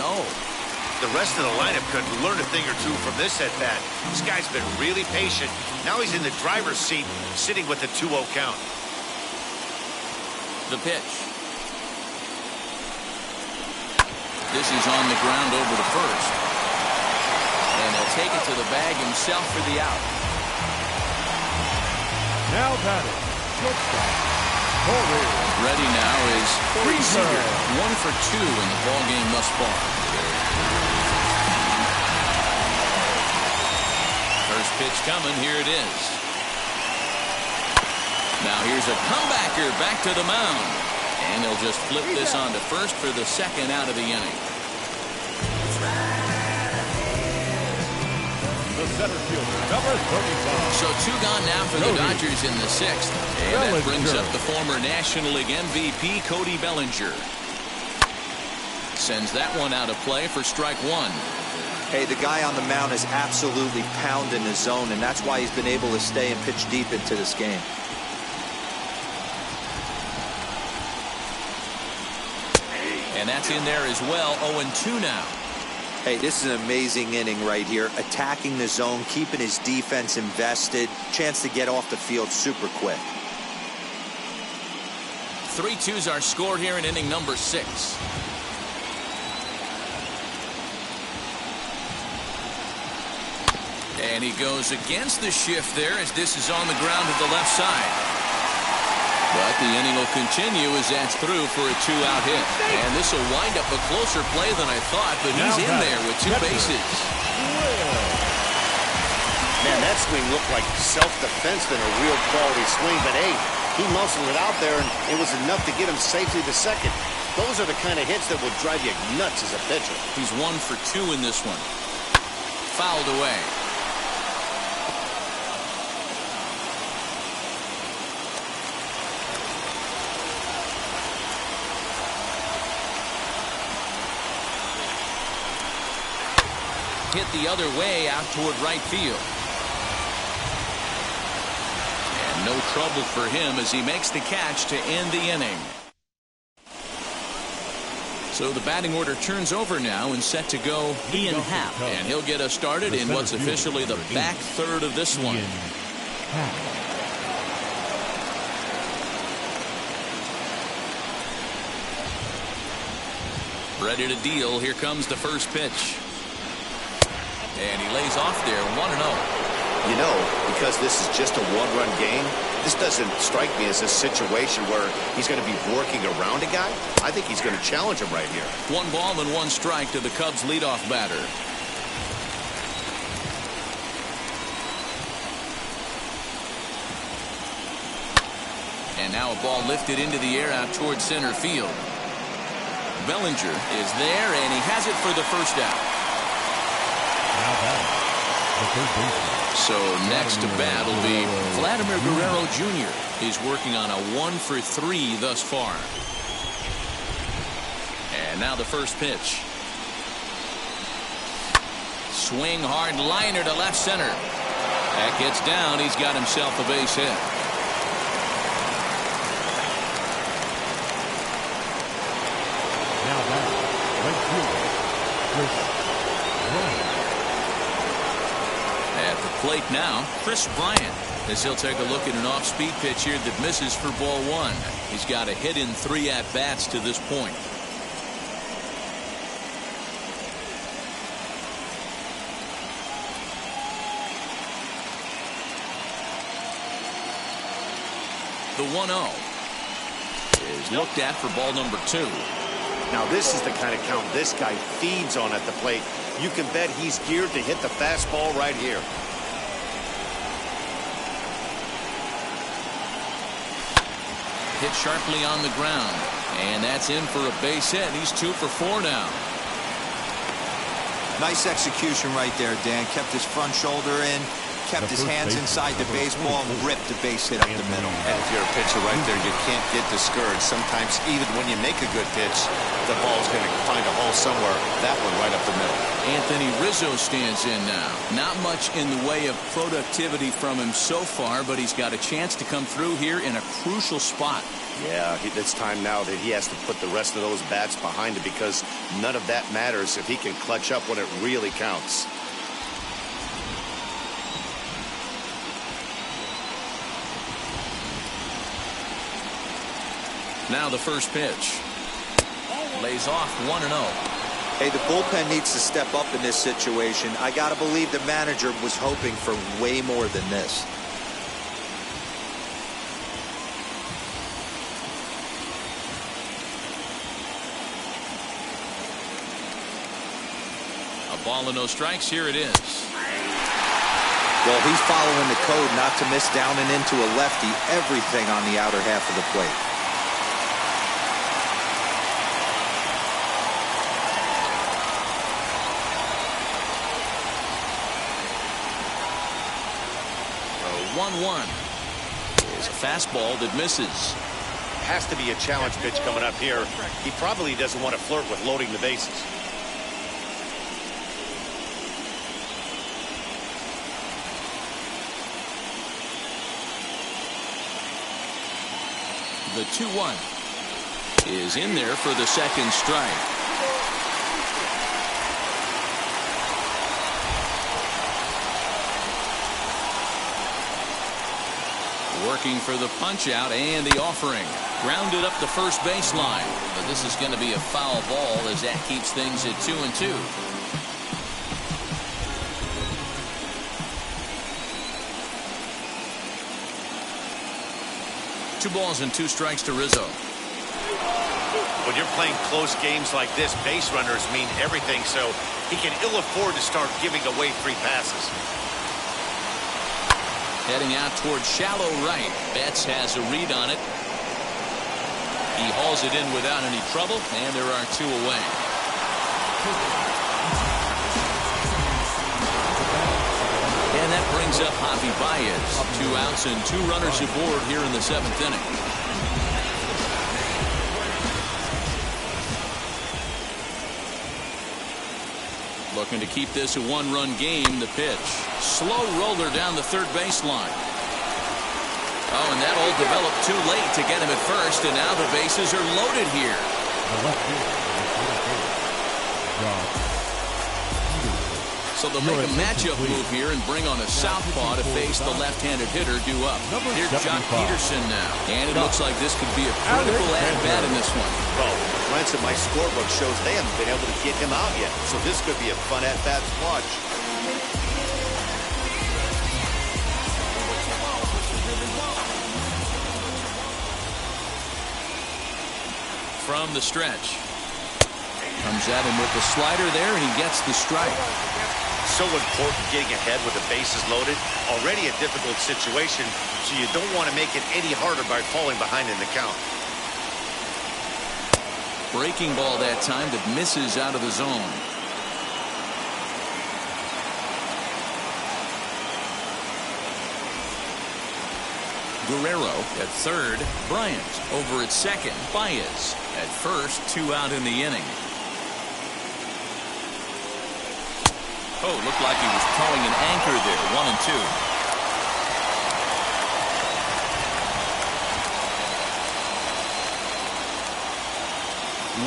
The rest of the lineup could learn a thing or two from this at bat. This guy's been really patient. Now he's in the driver's seat, sitting with the 2-0 count. The pitch. This is on the ground over to first. And he'll take it to the bag himself for the out. Now batting, shortstop, Corey. Ready now is Corey Seager. 1 for 2 in the ball game thus far. First pitch coming. Here it is. Now here's a comebacker back to the mound. And they'll just flip this on to first for the 2nd out of the inning. The center fielder, number 35. So 2 gone now for the Dodgers in the 6th. And that brings up the former National League MVP, Cody Bellinger. Sends that one out of play for strike 1. Hey, the guy on the mound is absolutely pounding his zone, and that's why he's been able to stay and pitch deep into this game. And that's in there as well. 0-2 now. Hey, this is an amazing inning right here. Attacking the zone, keeping his defense invested. Chance to get off the field super quick. 3-2's our score here in inning number 6. And he goes against the shift there as this is on the ground to the left side. But the inning will continue as that's through for a 2-out hit. And this will wind up a closer play than I thought, but he's in there with 2 bases. Man, that swing looked like self-defense than a real quality swing, but hey, he muscled it out there, and it was enough to get him safely to second. Those are the kind of hits that will drive you nuts as a pitcher. He's 1 for 2 in this one. Fouled away. Hit the other way out toward right field. And no trouble for him as he makes the catch to end the inning. So the batting order turns over now and set to go Ian Happ. And he'll get us started in what's officially the back third of this one. Ready to deal. Here comes the first pitch. And he lays off there, 1-0. You know, because this is just a one-run game, this doesn't strike me as a situation where he's going to be working around a guy. I think he's going to challenge him right here. 1 ball and 1 strike to the Cubs leadoff batter. And now a ball lifted into the air out towards center field. Bellinger is there, and he has it for the first out. So next to bat will be Vladimir Guerrero Jr. He's working on a 1 for 3 thus far. And now the first pitch. Swing hard liner to left center. That gets down. He's got himself a base hit. Now back, right fielder, Chris Bryant. At the plate now, Chris Bryant, as he'll take a look at an off-speed pitch here that misses for ball 1. He's got a hit in 3 at-bats to this point. The 1-0 is looked at for ball number 2. Now this is the kind of count this guy feeds on at the plate. You can bet he's geared to hit the fastball right here. Hit sharply on the ground, and that's in for a base hit. He's 2 for 4 now. Nice execution right there, Dan. Kept his front shoulder in, kept his hands inside the baseball, and ripped the base hit up the middle. And if you're a pitcher right there, you can't get discouraged. Sometimes even when you make a good pitch, the ball's going to find a hole somewhere. That one right up the middle. Anthony Rizzo stands in now. Not much in the way of productivity from him so far, but he's got a chance to come through here in a crucial spot. Yeah, it's time now that he has to put the rest of those bats behind him, because none of that matters if he can clutch up when it really counts. Now the first pitch. Lays off 1-0. Hey, the bullpen needs to step up in this situation. I got to believe the manager was hoping for way more than this. A ball and no strikes. Here it is. Well, he's following the code not to miss down and into a lefty. Everything on the outer half of the plate. A 1-1 is a fastball that misses. Has to be a challenge pitch coming up here. He probably doesn't want to flirt with loading the bases. The 2-1 is in there for the second strike. Working for the punch out and the offering. Grounded up the first baseline. But this is going to be a foul ball as that keeps things at 2-2. 2 balls and 2 strikes to Rizzo. When you're playing close games like this, base runners mean everything, so he can ill afford to start giving away free passes. Heading out towards shallow right. Betts has a read on it. He hauls it in without any trouble, and there are 2 away. And that brings up Javi Baez. 2 outs and 2 runners aboard here in the 7th inning. Looking to keep this a 1-run game. The pitch. Slow roller down the third baseline. Oh, and that all developed too late to get him at first, and now the bases are loaded here. So they'll make a matchup move here and bring on a southpaw to face the left-handed hitter due up. Here's Jock Peterson now. And it looks like this could be a critical at-bat in this one. Well, Ransom, my scorebook shows they haven't been able to get him out yet. So this could be a fun at-bat to watch. From the stretch. Comes at him with the slider there, and he gets the strike. So important getting ahead with the bases loaded. Already a difficult situation, so you don't want to make it any harder by falling behind in the count. Breaking ball that time that misses out of the zone. Guerrero at third. Bryant over at second. Baez at first. 2 out in the inning. Oh, looked like he was towing an anchor there. 1 and 2.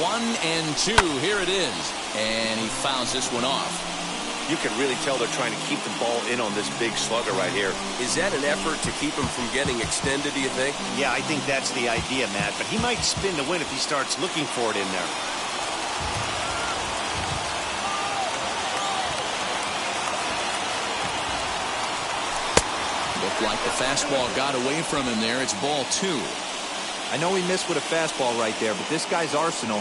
One and 2. Here it is. And he fouls this one off. You can really tell they're trying to keep the ball in on this big slugger right here. Is that an effort to keep him from getting extended, do you think? Yeah, I think that's the idea, Matt. But he might spin to win if he starts looking for it in there. Looked like the fastball got away from him there. It's ball 2. I know he missed with a fastball right there, but this guy's arsenal,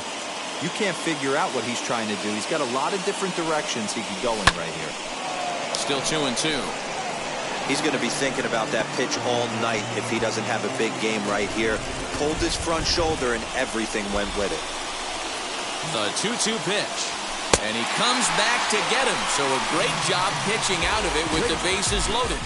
you can't figure out what he's trying to do. He's got a lot of different directions he can go in right here. Still 2 and 2. He's going to be thinking about that pitch all night if he doesn't have a big game right here. Pulled his front shoulder and everything went with it. The 2-2 pitch. And he comes back to get him. So a great job pitching out of it with the bases loaded.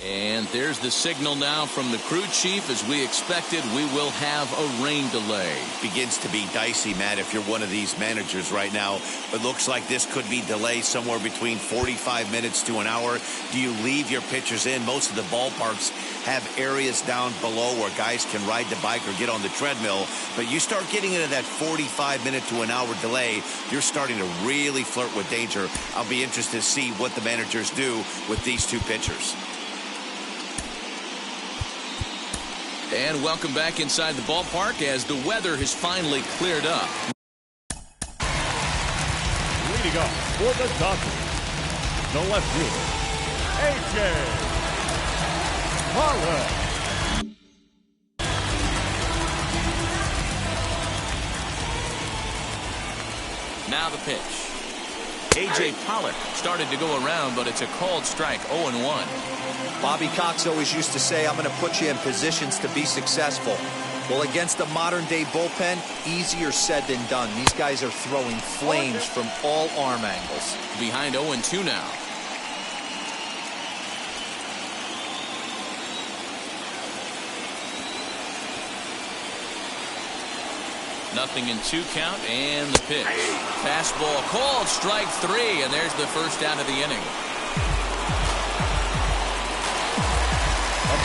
And there's the signal now from the crew chief. As we expected, we will have a rain delay. Begins to be dicey, Matt, if you're one of these managers right now. It looks like this could be delayed somewhere between 45 minutes to an hour. Do you leave your pitchers in? Most of the ballparks have areas down below where guys can ride the bike or get on the treadmill. But you start getting into that 45-minute to an hour delay, you're starting to really flirt with danger. I'll be interested to see what the managers do with these 2 pitchers. And welcome back inside the ballpark as the weather has finally cleared up. Leading off for the Dodgers, the left fielder, A.J. Pollock. Now the pitch. A.J. Pollock started to go around, but it's a called strike. 0-1. Bobby Cox always used to say, I'm going to put you in positions to be successful. Well, against a modern-day bullpen, easier said than done. These guys are throwing flames from all arm angles. Behind 0-2 now. Nothing in 2 count, and the pitch. Fastball called strike 3, and there's the first out of the inning.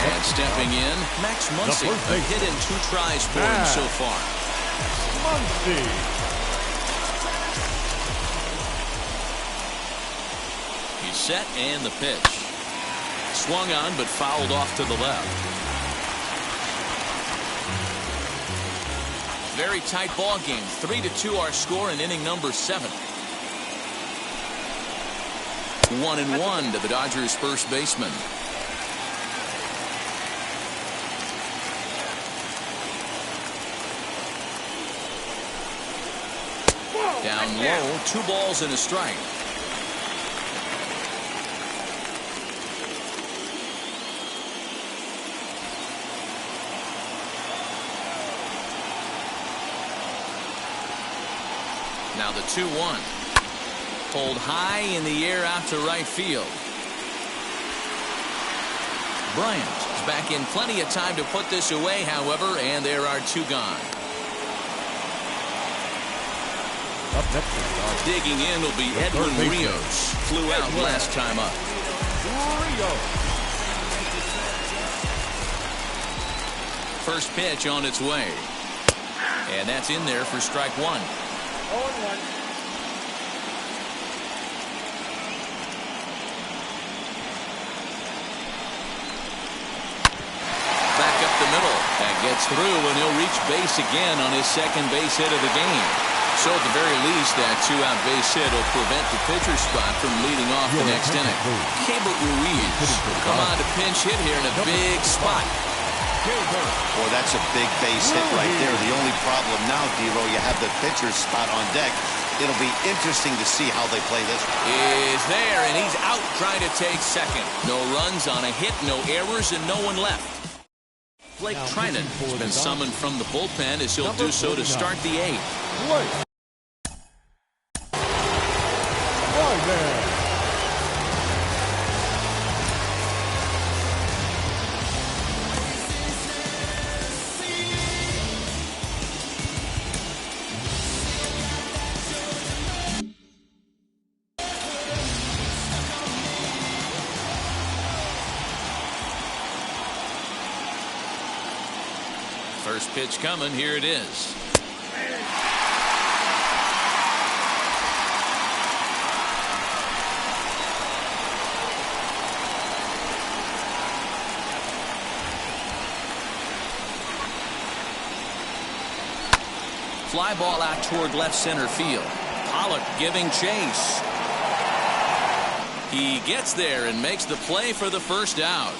And stepping in, Max Muncy. A hit and 2 tries for him so far. Muncy. He's set, and the pitch. Swung on, but fouled off to the left. Very tight ball game. 3-2 our score in inning number 7. 1-1 to the Dodgers' first baseman. Down low, 2 balls and a strike. Now the 2-1. Pulled high in the air out to right field. Bryant is back in plenty of time to put this away, however, and there are 2 gone. Up next, digging in will be Edwin Rios. Flew out last time up. First pitch on its way. And that's in there for strike 1. 0-1. Back up the middle. That gets through, and he'll reach base again on his second base hit of the game. So at the very least, that 2-out base hit will prevent the pitcher spot from leading off the next inning. Keibert Ruiz will come on to pinch hit here in a big spot. Well, that's a big base hit right there. The only problem now, Dero, you have the pitcher's spot on deck. It'll be interesting to see how they play this. Is there, and he's out trying to take second. No runs on a hit, no errors, and no one left. Blake Trinan has been summoned from the bullpen as he'll do so to start the 8th. First pitch coming. Here it is. Fly ball out toward left center field. Pollock giving chase. He gets there and makes the play for the first out.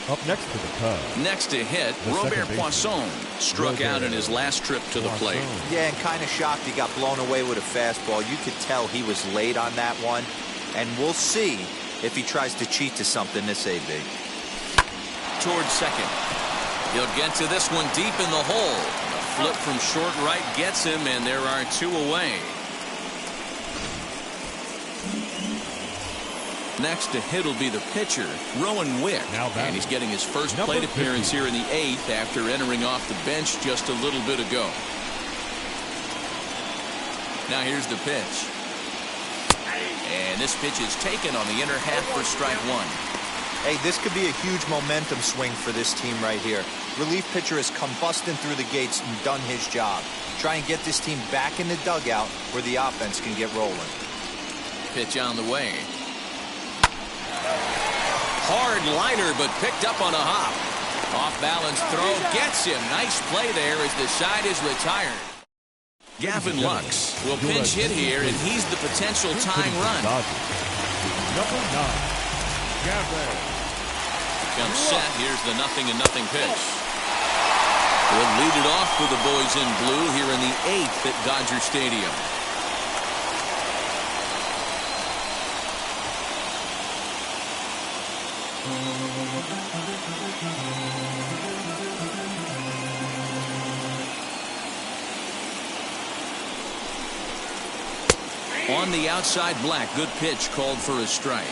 Up next to the Cubs. Next to hit, Robert Poisson struck out in his last trip to the plate. Yeah, and kind of shocked he got blown away with a fastball. You could tell he was late on that one. And we'll see if he tries to cheat to something this AB. Towards second. He'll get to this one deep in the hole. A flip from short right gets him, and there are 2 away. Next to hit will be the pitcher, Rowan Wick. And he's getting his first plate appearance here in the 8th after entering off the bench just a little bit ago. Now here's the pitch. And this pitch is taken on the inner half for strike 1. Hey, this could be a huge momentum swing for this team right here. Relief pitcher has come busting through the gates and done his job. Try and get this team back in the dugout where the offense can get rolling. Pitch on the way. Hard liner, but picked up on a hop. Off balance throw gets him. Nice play there as the side is retired. Gavin Lux will pinch hit here, and he's the potential tying run. Number 9, Gavin. Comes set. Here's the 0-0 pitch. We'll lead it off for the boys in blue here in the 8th at Dodger Stadium. On the outside, Black. Good pitch called for a strike.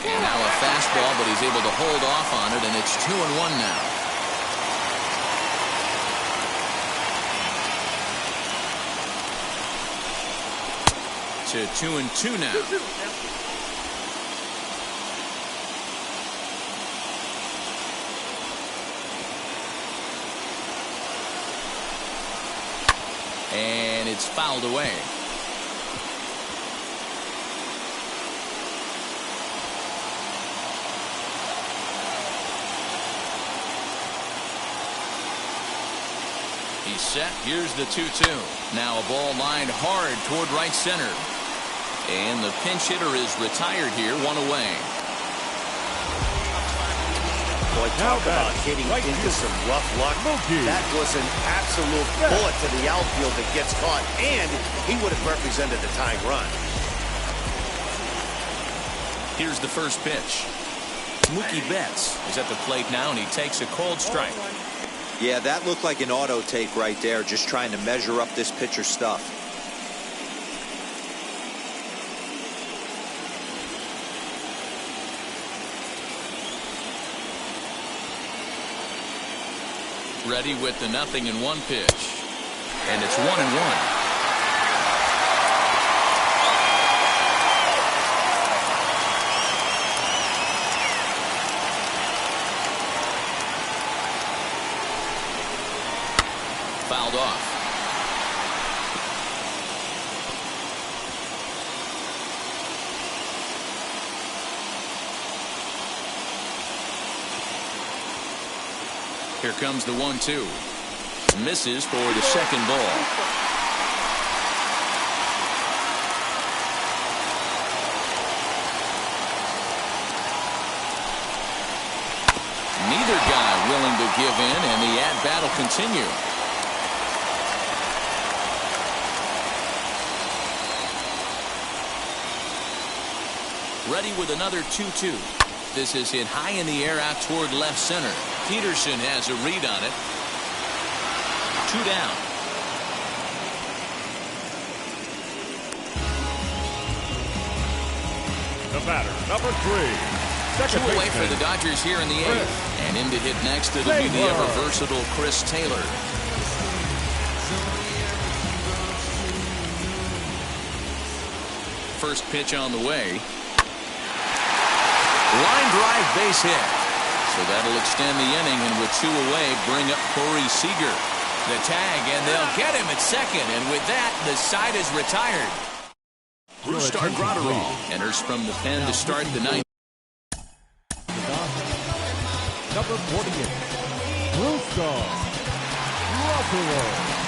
And now a fastball, but he's able to hold off on it, and it's 2-1 now. To 2-2 now. And it's fouled away. He's set. Here's the 2-2. Now a ball lined hard toward right center. And the pinch hitter is retired here, 1 away. Boy, talk about hitting into some rough luck. That was an absolute bullet to the outfield that gets caught, and he would have represented the tying run. Here's the first pitch. Mookie Betts is at the plate now, and he takes a cold strike. Yeah, that looked like an auto take right there, just trying to measure up this pitcher's stuff. Ready with the 0-1 pitch. And it's 1-1. Fouled off. Here comes the 1-2. Misses for the second ball. Neither guy willing to give in, and the at-bat will continue. Ready with another 2-2. This is hit high in the air out toward left center. Peterson has a read on it. 2 down. The batter, number 3. Second 2 away baseman. for the Dodgers here in the 8th. And in to hit next, it'll be the ever-versatile Chris Taylor. First pitch on the way. Line drive base hit. So that'll extend the inning, and with 2 away, bring up Corey Seager. The tag, and they'll get him at second, and with that, the side is retired. Brustar Graterol enters from the pen to start the 9th. Number 48. Brustar Graterol.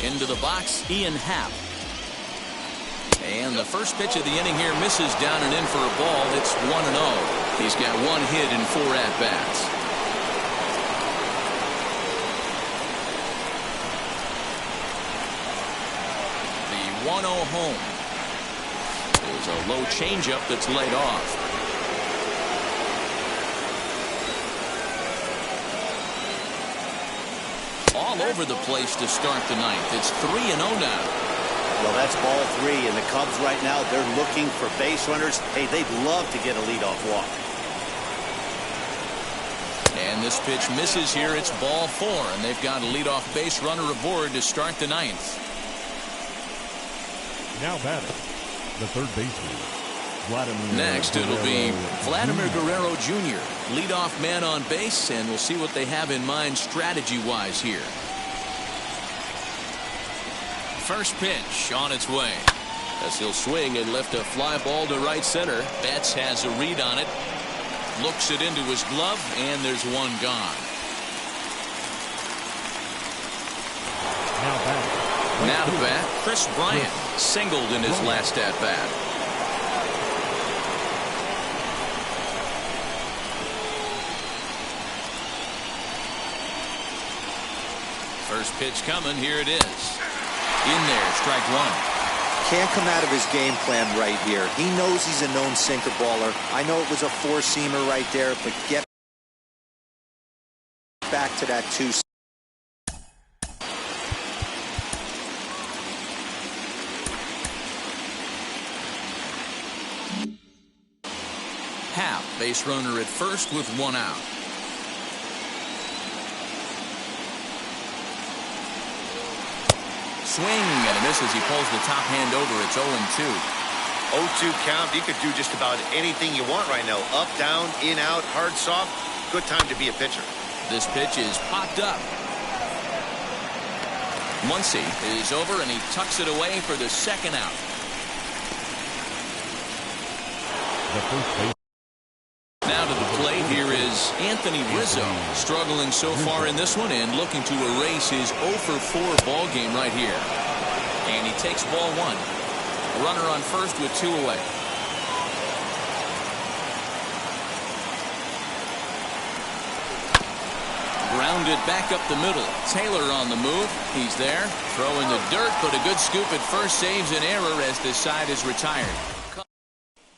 Into the box, Ian Happ. And the first pitch of the inning here misses down and in for a ball. It's 1-0. He's got 1 hit in 4 at-bats. The 1-0 home. There's a low changeup that's laid off. All over the place to start the 9th. It's 3-0 now. Well, that's ball 3, and the Cubs right now, they're looking for base runners. Hey, they'd love to get a leadoff walk. And this pitch misses here. It's ball 4, and they've got a leadoff base runner aboard to start the 9th. Now batting, the third baseman. Next, it'll be Vladimir Guerrero Jr., leadoff man on base, and we'll see what they have in mind strategy-wise here. First pitch on its way. As he'll swing and lift a fly ball to right center. Betts has a read on it. Looks it into his glove, and there's 1 gone. Now to bat, Chris Bryant singled in his last at-bat. First pitch coming. Here it is. In there, strike 1. Can't come out of his game plan right here. He knows he's a known sinker baller. I know it was a 4-seamer right there, but get back to that 2. Happ, base runner at first with 1 out. Swing and a miss as he pulls the top hand over. It's 0-2. 0-2 count. You could do just about anything you want right now. Up, down, in, out, hard, soft. Good time to be a pitcher. This pitch is popped up. Muncy is over, and he tucks it away for the 2nd out. Now to the plate, here is Anthony Rizzo, struggling so far in this one and looking to erase his 0-for-4 ball game right here. And he takes ball 1. Runner on first with 2 away. Grounded back up the middle. Taylor on the move. He's there. Throwing the dirt, but a good scoop at first saves an error as this side is retired.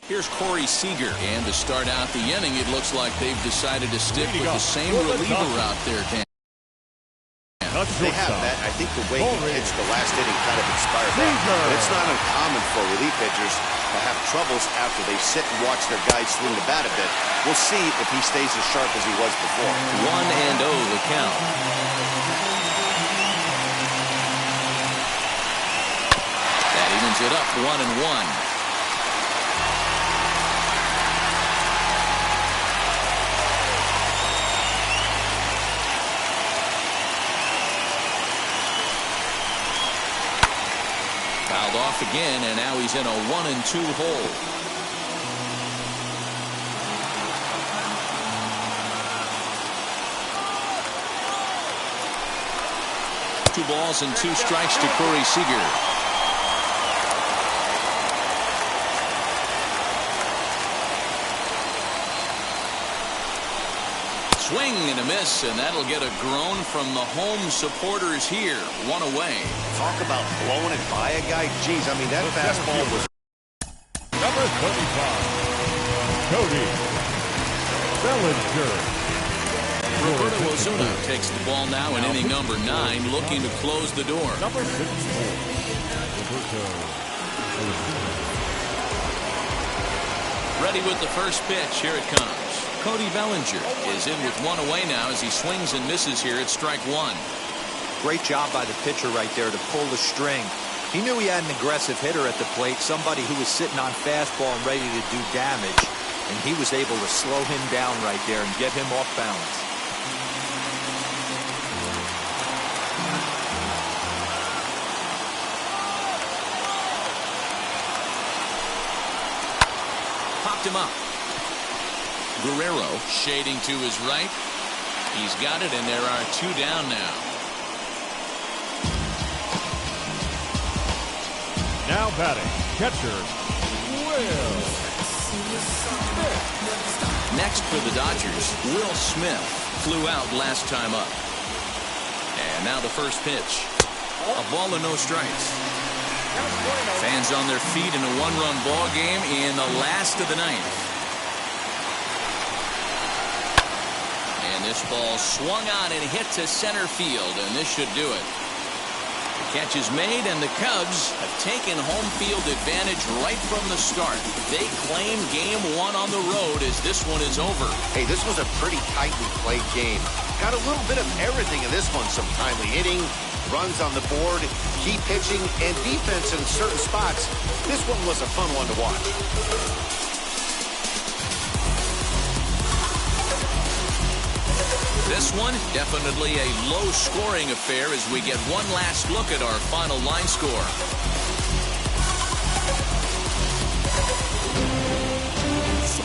Here's Corey Seager. And to start out the inning, it looks like they've decided to stick with the same reliever out there, Dan. They have that. I think the way he pitched the last inning kind of inspired that. But it's not uncommon for relief pitchers to have troubles after they sit and watch their guys swing the bat a bit. We'll see if he stays as sharp as he was before. 1-0 the count. That evens it up 1-1. Fouled off again, and now he's in a 1-2 hole. Two balls and 2 strikes to Corey Seager. Swing and a miss, and that'll get a groan from the home supporters here. 1 away. Talk about blowing it by a guy. Geez, I mean, that fastball was... Number 35, Cody Bellinger. Roberto Osuna takes the ball now in inning number 9, looking to close the door. Number 64, Roberto Osuna. Ready with the first pitch. Here it comes. Cody Bellinger is in with 1 away now as he swings and misses here at strike 1. Great job by the pitcher right there to pull the string. He knew he had an aggressive hitter at the plate, somebody who was sitting on fastball and ready to do damage, and he was able to slow him down right there and get him off balance. Popped him up. Guerrero shading to his right. He's got it, and there are 2 down now. Now batting, catcher Will Smith. Next for the Dodgers, Will Smith flew out last time up. And now the first pitch. A ball and no strikes. Fans on their feet in a 1-run ball game in the last of the 9th. And this ball swung on and hit to center field, and this should do it. The catch is made, and the Cubs have taken home field advantage right from the start. They claim game 1 on the road as this one is over. Hey, this was a pretty tightly played game. Got a little bit of everything in this one. Some timely hitting, runs on the board, key pitching, and defense in certain spots. This one was a fun one to watch. This one, definitely a low-scoring affair as we get one last look at our final line score.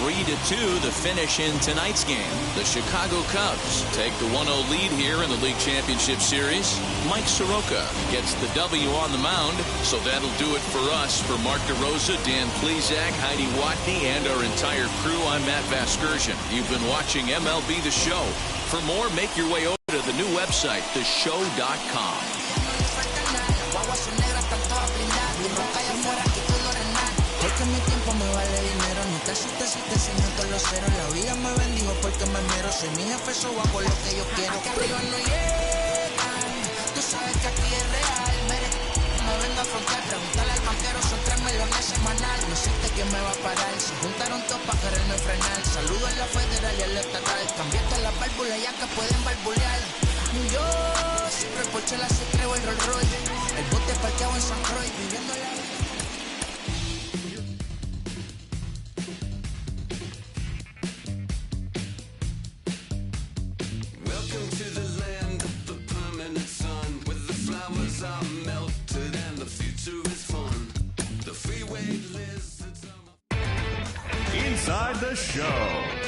3-2, the finish in tonight's game. The Chicago Cubs take the 1-0 lead here in the League Championship Series. Mike Soroka gets the W on the mound, so that'll do it for us. For Mark DeRosa, Dan Plezak, Heidi Watney, and our entire crew, I'm Matt Vasgersian. You've been watching MLB The Show. For more, make your way over to the new website, theshow.com. Porque mi tiempo me vale dinero. No te asustes si te enseño todos los ceros. La vida me bendijo porque me mero. Soy mi jefe, so hago lo que yo quiero. Aquí arriba no llegan. Tú sabes que aquí es real. Me vengo a afrontar. Preguntarle al banquero. Son 3 melones semanal. No existe quién me va a parar. Se juntaron todos para quererme frenar. Saludo en la federal y en la estatal. Cambié todas las válvulas ya que pueden barbulear. Yo siempre por chela se creo el Rolls Royce. El bote parqueado en San Croix. Viviendo la vida. Inside the Show.